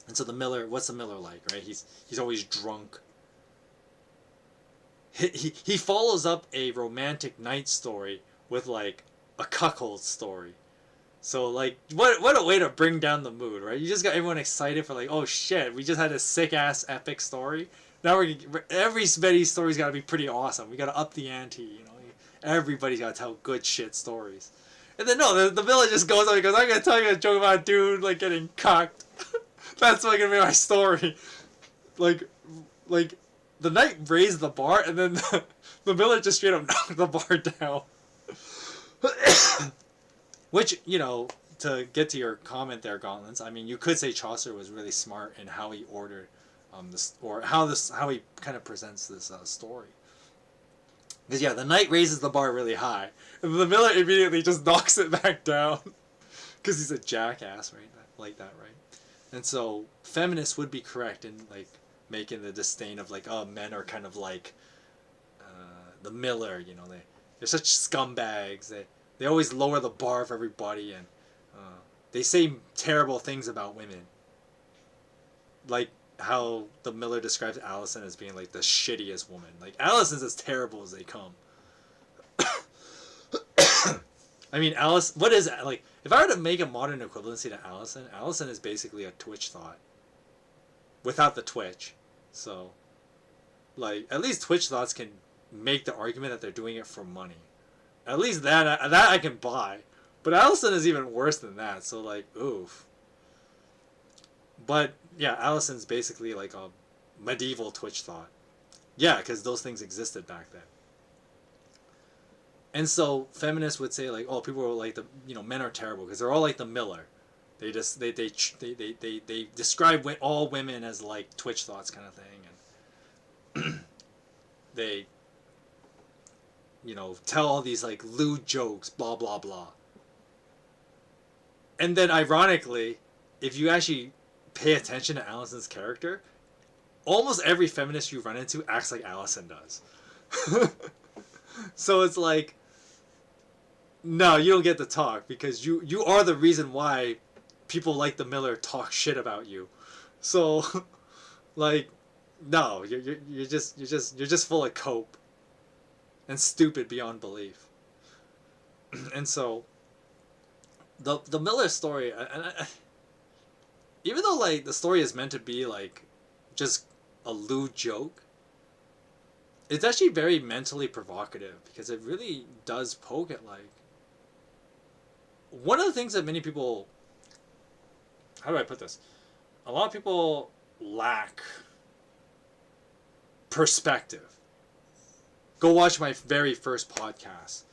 And so the Miller, what's the Miller like, right? He's always drunk. He follows up a romantic night story with like a cuckold story. So like what a way to bring down the mood, right? You just got everyone excited for like, oh shit, we just had a sick ass epic story. Now everybody's story's got to be pretty awesome. We got to up the ante, you know. Everybody's got to tell good shit stories. And then no, the villain just goes on and goes, I'm gonna tell you a joke about a dude like getting cocked. That's like gonna be my story. Like the knight raised the bar, and then the villain just straight up knocked the bar down. Which, you know, to get to your comment there, Gauntlets, I mean, you could say Chaucer was really smart in how he ordered this, or how he kind of presents this story. Because yeah, the knight raises the bar really high, and the villain immediately just knocks it back down. Because he's a jackass, right? Like that, right? And so feminists would be correct in like making the disdain of like, oh, men are kind of like the Miller, you know, they're such scumbags. They always lower the bar for everybody, and they say terrible things about women. Like how the Miller describes Allison as being like the shittiest woman. Like Allison's as terrible as they come. I mean, Alice. What is like? If I were to make a modern equivalency to Allison, Allison is basically a Twitch thought, without the Twitch. So, like, at least Twitch thoughts can make the argument that they're doing it for money. At least that I can buy. But Allison is even worse than that. So like, oof. But yeah, Allison's basically like a medieval Twitch thought. Yeah, because those things existed back then. And so feminists would say like, oh, people are like men are terrible because they're all like the Miller. They just they describe all women as like Twitch thoughts kind of thing, and they tell all these like lewd jokes, blah blah blah. And then ironically, if you actually pay attention to Allison's character, almost every feminist you run into acts like Allison does. So it's like, no, you don't get to talk because you are the reason why people like the Miller talk shit about you. So, like, no, you're just full of cope and stupid beyond belief. And so, the Miller story, even though like the story is meant to be like just a lewd joke, it's actually very mentally provocative because it really does poke at like one of the things that many people, how do I put this? A lot of people lack perspective. Go watch my very first podcast,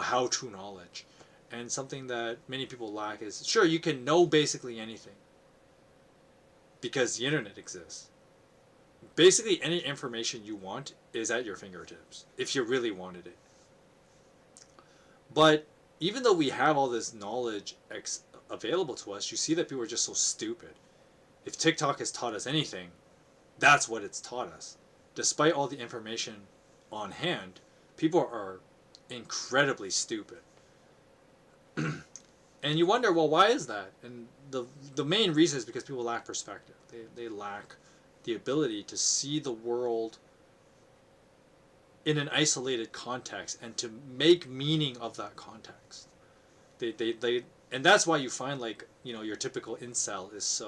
How to Knowledge. And something that many people lack is, sure, you can know basically anything because the internet exists. Basically any information you want is at your fingertips if you really wanted it. But even though we have all this knowledge available to us, you see that people are just so stupid. If TikTok has taught us anything, that's what it's taught us. Despite all the information on hand, people are incredibly stupid. And you wonder, well, why is that? And the main reason is because people lack perspective. They lack the ability to see the world in an isolated context and to make meaning of that context. And that's why you find like, your typical incel is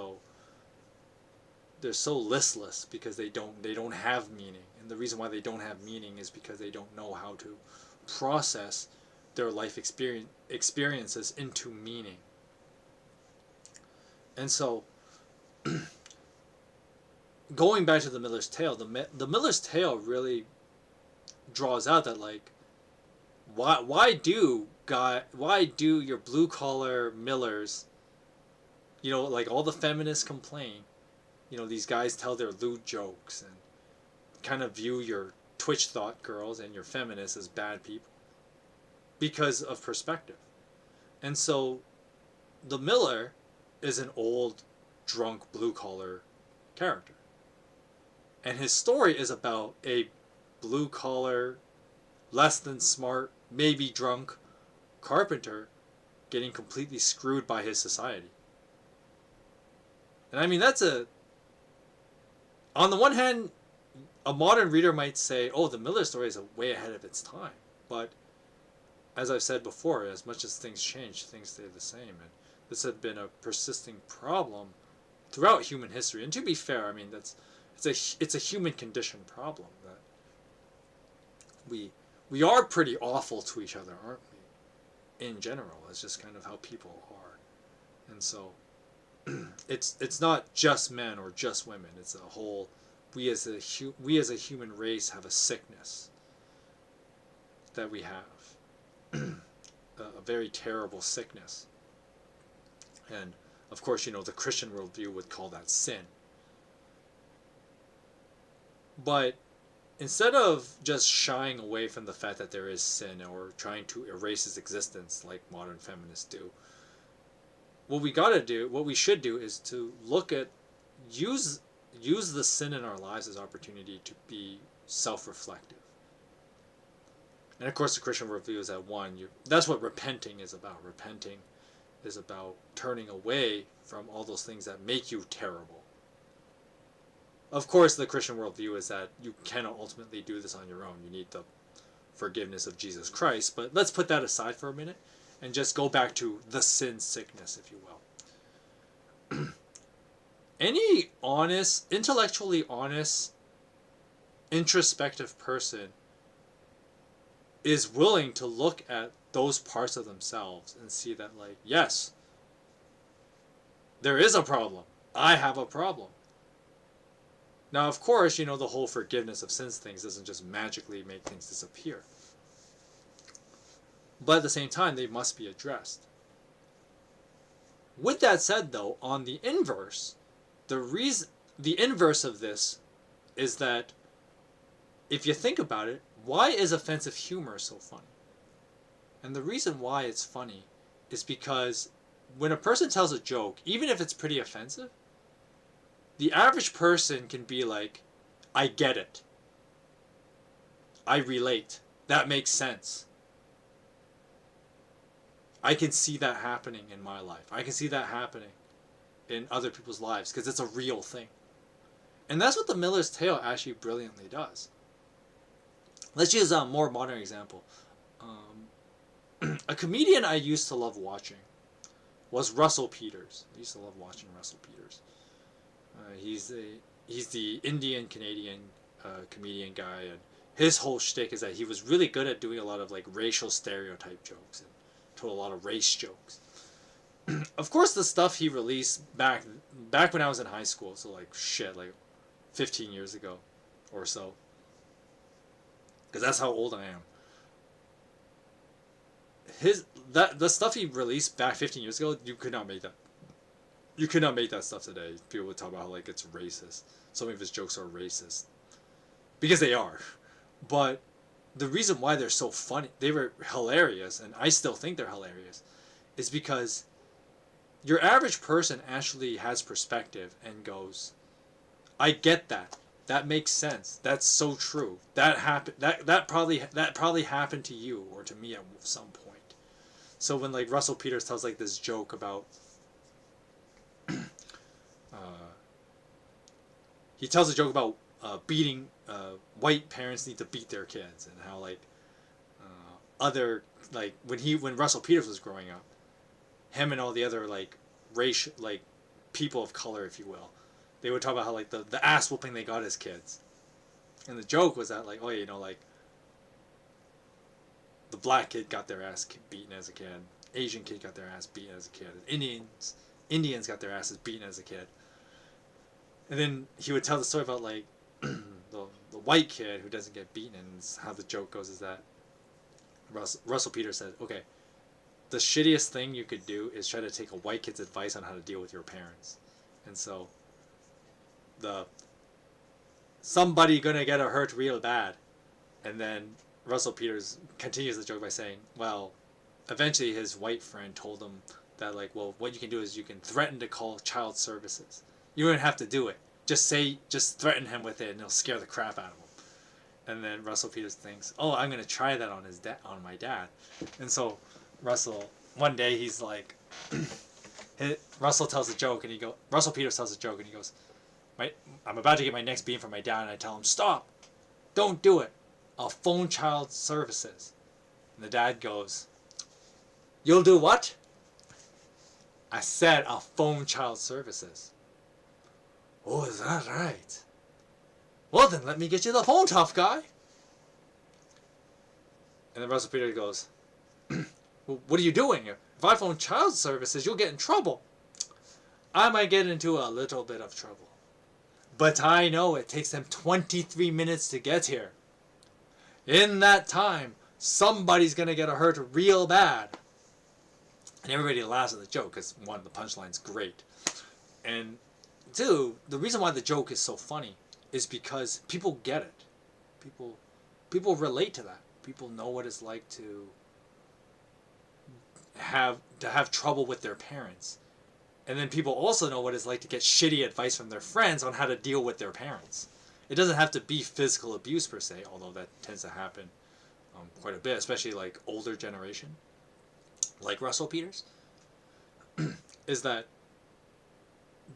they're so listless because they don't have meaning. And the reason why they don't have meaning is because they don't know how to process their life experiences into meaning. And so going back to the Miller's Tale, the Miller's Tale really draws out that like why do your blue collar millers, you know, like all the feminists complain, you know, these guys tell their lewd jokes and kind of view your Twitch thought girls and your feminists as bad people because of perspective. And so the Miller is an old drunk blue collar character, and his story is about a blue collar, less than smart, maybe drunk carpenter getting completely screwed by his society. And I mean, on the one hand, a modern reader might say, oh, the Miller story is way ahead of its time. But as I've said before, as much as things change, things stay the same. And this had been a persisting problem throughout human history. And to be fair, I mean, it's a human condition problem that we are pretty awful to each other, aren't we? In general, it's just kind of how people are. And so it's not just men or just women. It's a whole. We as a human race have a sickness that we have, a very terrible sickness. And of course, you know, the Christian worldview would call that sin. But instead of just shying away from the fact that there is sin or trying to erase its existence like modern feminists do, what we should do is to look at, use the sin in our lives as opportunity to be self-reflective. And of course the Christian worldview is that that's what repenting is about. Repenting is about turning away from all those things that make you terrible. Of course the Christian worldview is that you cannot ultimately do this on your own. You need the forgiveness of Jesus Christ. But let's put that aside for a minute and just go back to the sin sickness, if you will. Any intellectually honest, introspective person is willing to look at those parts of themselves and see that, like, yes, there is a problem. I have a problem. Now, of course, you know, the whole forgiveness of sins things doesn't just magically make things disappear. But at the same time, they must be addressed. With that said, though, on the inverse, the inverse of this is that if you think about it, why is offensive humor so funny? And the reason why it's funny is because when a person tells a joke, even if it's pretty offensive, the average person can be like, I get it. I relate. That makes sense. I can see that happening in my life. I can see that happening in other people's lives because it's a real thing. And that's what the Miller's Tale actually brilliantly does. Let's use a more modern example. A comedian I used to love watching was Russell Peters. I used to love watching Russell Peters. He's the Indian Canadian comedian guy, and his whole shtick is that he was really good at doing a lot of like racial stereotype jokes and told a lot of race jokes. Of course, the stuff he released back when I was in high school, so like 15 years ago or so, because that's how old I am. The stuff he released back 15 years ago, you could not make that. You could not make that stuff today. People would talk about how like it's racist. Some of his jokes are racist because they are, but the reason why they're so funny, they were hilarious, and I still think they're hilarious, is because your average person actually has perspective and goes, I get that. That makes sense. That's so true. That happened. That probably happened to you or to me at some point. So when like Russell Peters tells like this joke about, he tells a joke about beating white parents need to beat their kids, and how like when Russell Peters was growing up, him and all the other like people of color, if you will, they would talk about how like the ass whooping they got as kids, and the joke was that like, oh, you know, like the black kid got their ass beaten as a kid, Asian kid got their ass beaten as a kid, Indians got their asses beaten as a kid. And then he would tell the story about like the white kid who doesn't get beaten, and how the joke goes is that Russell Peters said, okay, the shittiest thing you could do is try to take a white kid's advice on how to deal with your parents. And so somebody gonna get hurt real bad. And then Russell Peters continues the joke by saying, well, eventually his white friend told him that, like, well, what you can do is you can threaten to call child services. You don't have to do it. Just threaten him with it, and it'll scare the crap out of him. And then Russell Peters thinks, oh, I'm gonna try that on on my dad. And so one day he's like, Russell Peters tells a joke, and he goes, I'm about to get my next bean from my dad, and I tell him, stop, don't do it. I'll phone child services. And the dad goes, you'll do what? I said I'll phone child services. Oh, is that right? Well, then let me get you the phone, tough guy. And then Russell Peters goes, well, what are you doing? If I phone child services, you'll get in trouble. I might get into a little bit of trouble. But I know it takes them 23 minutes to get here. In that time, somebody's going to get hurt real bad. And everybody laughs at the joke because, one, the punchline's great. And two, the reason why the joke is so funny is because people get it. People relate to that. People know what it's like to have trouble with their parents. And then people also know what it's like to get shitty advice from their friends on how to deal with their parents. It doesn't have to be physical abuse per se, although that tends to happen quite a bit, especially like older generation, like Russell Peters. Is that?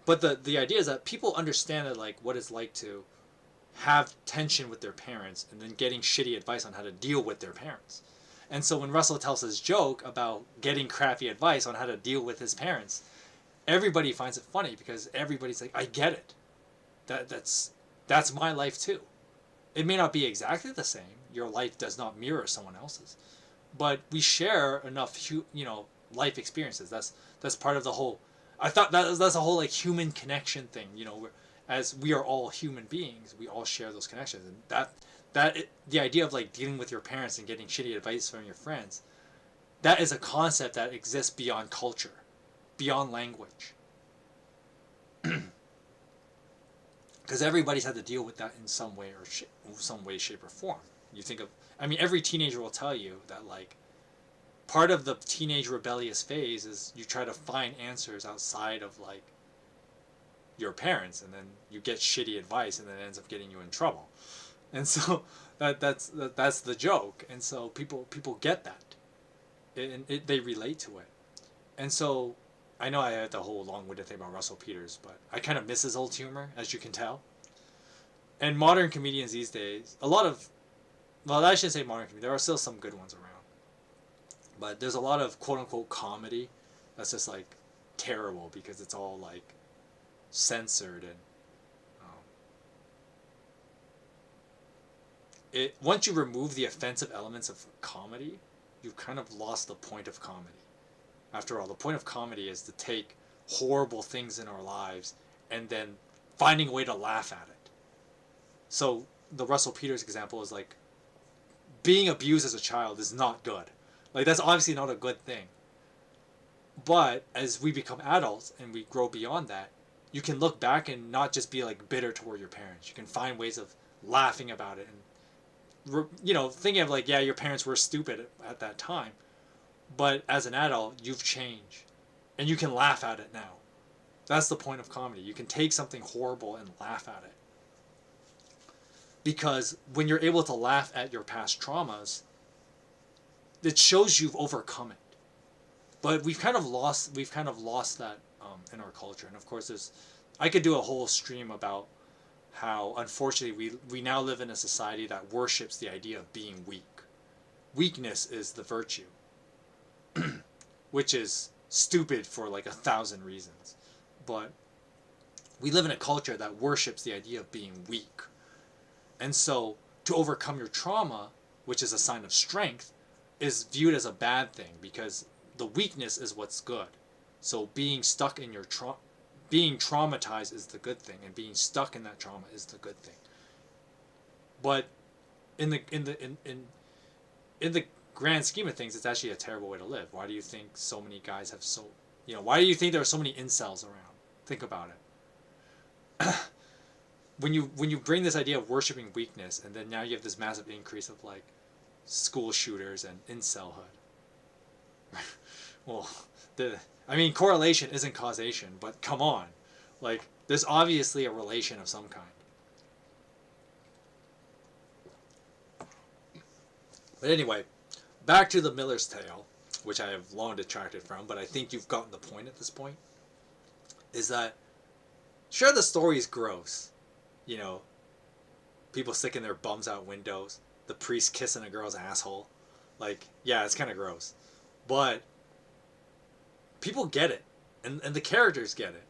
But the idea is that people understand that, like, what it's like to have tension with their parents and then getting shitty advice on how to deal with their parents. And so when Russell tells his joke about getting crappy advice on how to deal with his parents, everybody finds it funny because everybody's like, I get it. That's my life too. It may not be exactly the same. Your life does not mirror someone else's, but we share enough, life experiences. That's part of the whole. I thought that's a whole like human connection thing. As we are all human beings, we all share those connections, and the idea of like dealing with your parents and getting shitty advice from your friends, that is a concept that exists beyond culture, beyond language. Because everybody's had to deal with that in some way shape, or form. You think of, every teenager will tell you that, like, part of the teenage rebellious phase is you try to find answers outside of, like, your parents, and then you get shitty advice, and then it ends up getting you in trouble. And so that's the joke. And so people get that, and they relate to it. And so I know I had the whole long-winded thing about Russell Peters, but I kind of miss his old humor, as you can tell. And modern comedians these days, I shouldn't say modern comedians, there are still some good ones around. But there's a lot of quote-unquote comedy that's just, like, terrible because it's all, like, censored. And once you remove the offensive elements of comedy, you've kind of lost the point of comedy. After all, the point of comedy is to take horrible things in our lives and then finding a way to laugh at it. So the Russell Peters example is like, being abused as a child is not good. Like, that's obviously not a good thing. But as we become adults and we grow beyond that, you can look back and not just be like bitter toward your parents. You can find ways of laughing about it and, thinking of like, yeah, your parents were stupid at that time. But as an adult, you've changed. And you can laugh at it now. That's the point of comedy. You can take something horrible and laugh at it. Because when you're able to laugh at your past traumas, it shows you've overcome it. But we've kind of lost that in our culture. And of course, I could do a whole stream about how, unfortunately, we now live in a society that worships the idea of being weak. Weakness is the virtue. Which is stupid for like 1,000 reasons. But we live in a culture that worships the idea of being weak. And so to overcome your trauma, which is a sign of strength, is viewed as a bad thing because the weakness is what's good. So being stuck in your being traumatized is the good thing, and being stuck in that trauma is the good thing. But in the grand scheme of things, it's actually a terrible way to live. Why do you think so many guys have why do you think there are so many incels around? Think about it. when you bring this idea of worshiping weakness, and then now you have this massive increase of like school shooters and incelhood. Well, correlation isn't causation, but come on, like there's obviously a relation of some kind. But anyway, back to the Miller's Tale, which I have long detracted from, but I think you've gotten the point at this point, is that, sure, the story is gross. You know, people sticking their bums out windows, the priest kissing a girl's asshole. Like, yeah, it's kind of gross. But people get it, and the characters get it.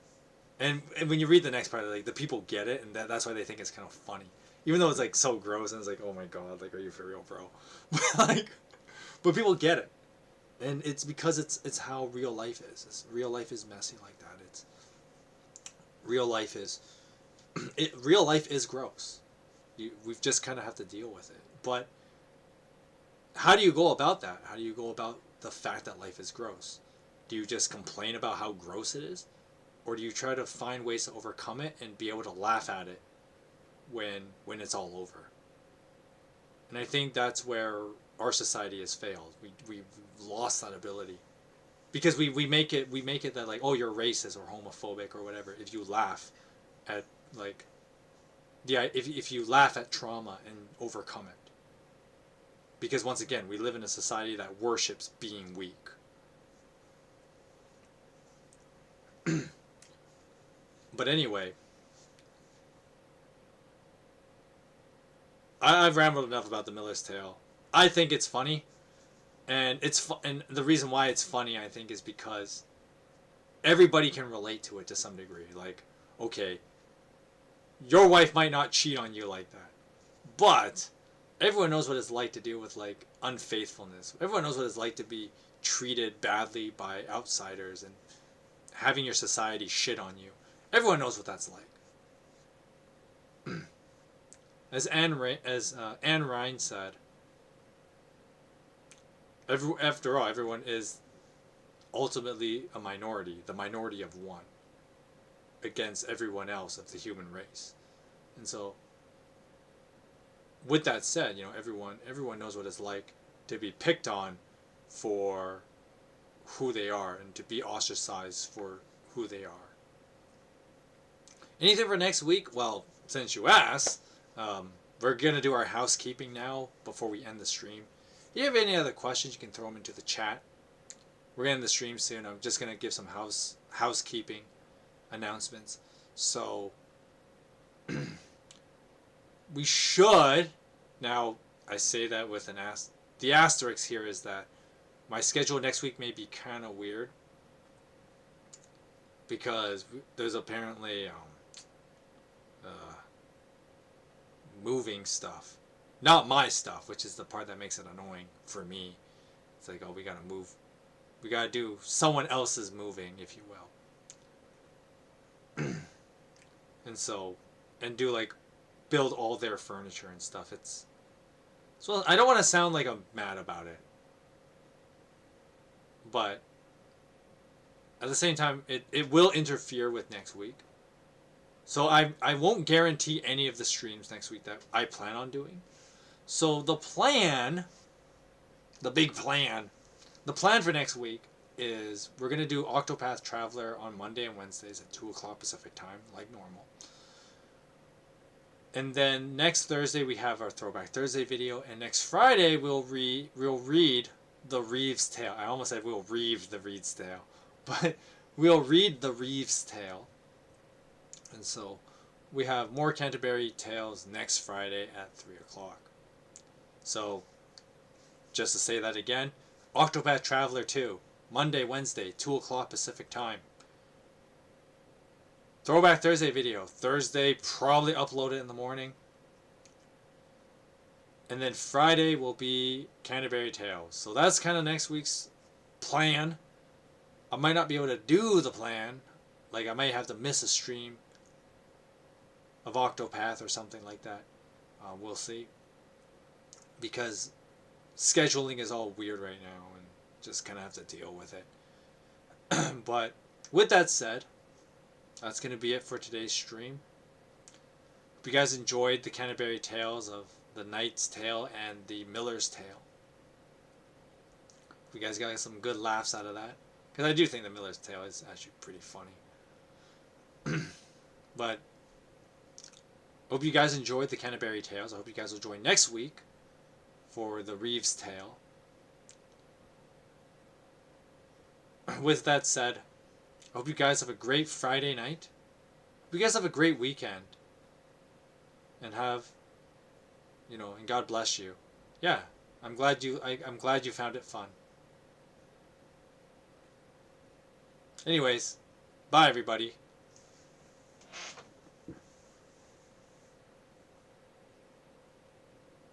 And when you read the next part, like, the people get it, and that's why they think it's kind of funny. Even though it's like so gross, and it's like, oh my god, like, are you for real, bro? But people get it, and it's because it's how real life is. Real life is messy like that. Real life is gross. We've just kind of have to deal with it. But how do you go about that? How do you go about the fact that life is gross? Do you just complain about how gross it is, or do you try to find ways to overcome it and be able to laugh at it when it's all over? And I think that's where our society has failed. We've lost that ability, because we make it that, like, oh, you're racist or homophobic or whatever if you laugh at, like, if you laugh at trauma and overcome it. Because once again, we live in a society that worships being weak. But anyway, I've rambled enough about the Miller's Tale. I think it's funny, and and the reason why it's funny, I think, is because everybody can relate to it to some degree. Like, okay, your wife might not cheat on you like that, but everyone knows what it's like to deal with, like, unfaithfulness. Everyone knows what it's like to be treated badly by outsiders and having your society shit on you. Everyone knows what that's like. As Anne Ryan said, after all, everyone is ultimately a minority, the minority of one, against everyone else of the human race. And so, with that said, everyone knows what it's like to be picked on for who they are and to be ostracized for who they are. Anything for next week? Well, since you asked, we're going to do our housekeeping now before we end the stream. If you have any other questions, you can throw them into the chat. We're going to end the stream soon. I'm just going to give some housekeeping announcements. So, we should, now I say that with an the asterisk here is that my schedule next week may be kind of weird, because there's apparently moving stuff. Not my stuff, which is the part that makes it annoying for me. It's like, oh, we gotta move. We gotta do someone else's moving, if you will. And do, like, build all their furniture and stuff. So I don't want to sound like I'm mad about it, but at the same time, it will interfere with next week. So I won't guarantee any of the streams next week that I plan on doing. So the big plan for next week is we're going to do Octopath Traveler on Monday and Wednesdays at 2 o'clock Pacific time, like normal. And then next Thursday we have our Throwback Thursday video, and next Friday we'll read the Reeves Tale. I almost said we'll read the Reeves Tale, but we'll read the Reeves Tale. And so we have more Canterbury Tales next Friday at 3 o'clock. So, just to say that again, Octopath Traveler 2, Monday, Wednesday, 2 o'clock Pacific time. Throwback Thursday video, Thursday, probably upload it in the morning. And then Friday will be Canterbury Tales. So that's kind of next week's plan. I might not be able to do the plan Like, I might have to miss a stream of Octopath or something like that. We'll see. Because scheduling is all weird right now, and just kind of have to deal with it. But with that said, that's going to be it for today's stream. Hope you guys enjoyed the Canterbury Tales of the Knight's Tale and the Miller's Tale. Hope you guys got some good laughs out of that. Because I do think the Miller's Tale is actually pretty funny. But hope you guys enjoyed the Canterbury Tales. I hope you guys will join next week for the Reeves Tale. With that said, I hope you guys have a great Friday night. Hope you guys have a great weekend. And have, and God bless you. Yeah, I'm glad you found it fun. Anyways, bye everybody.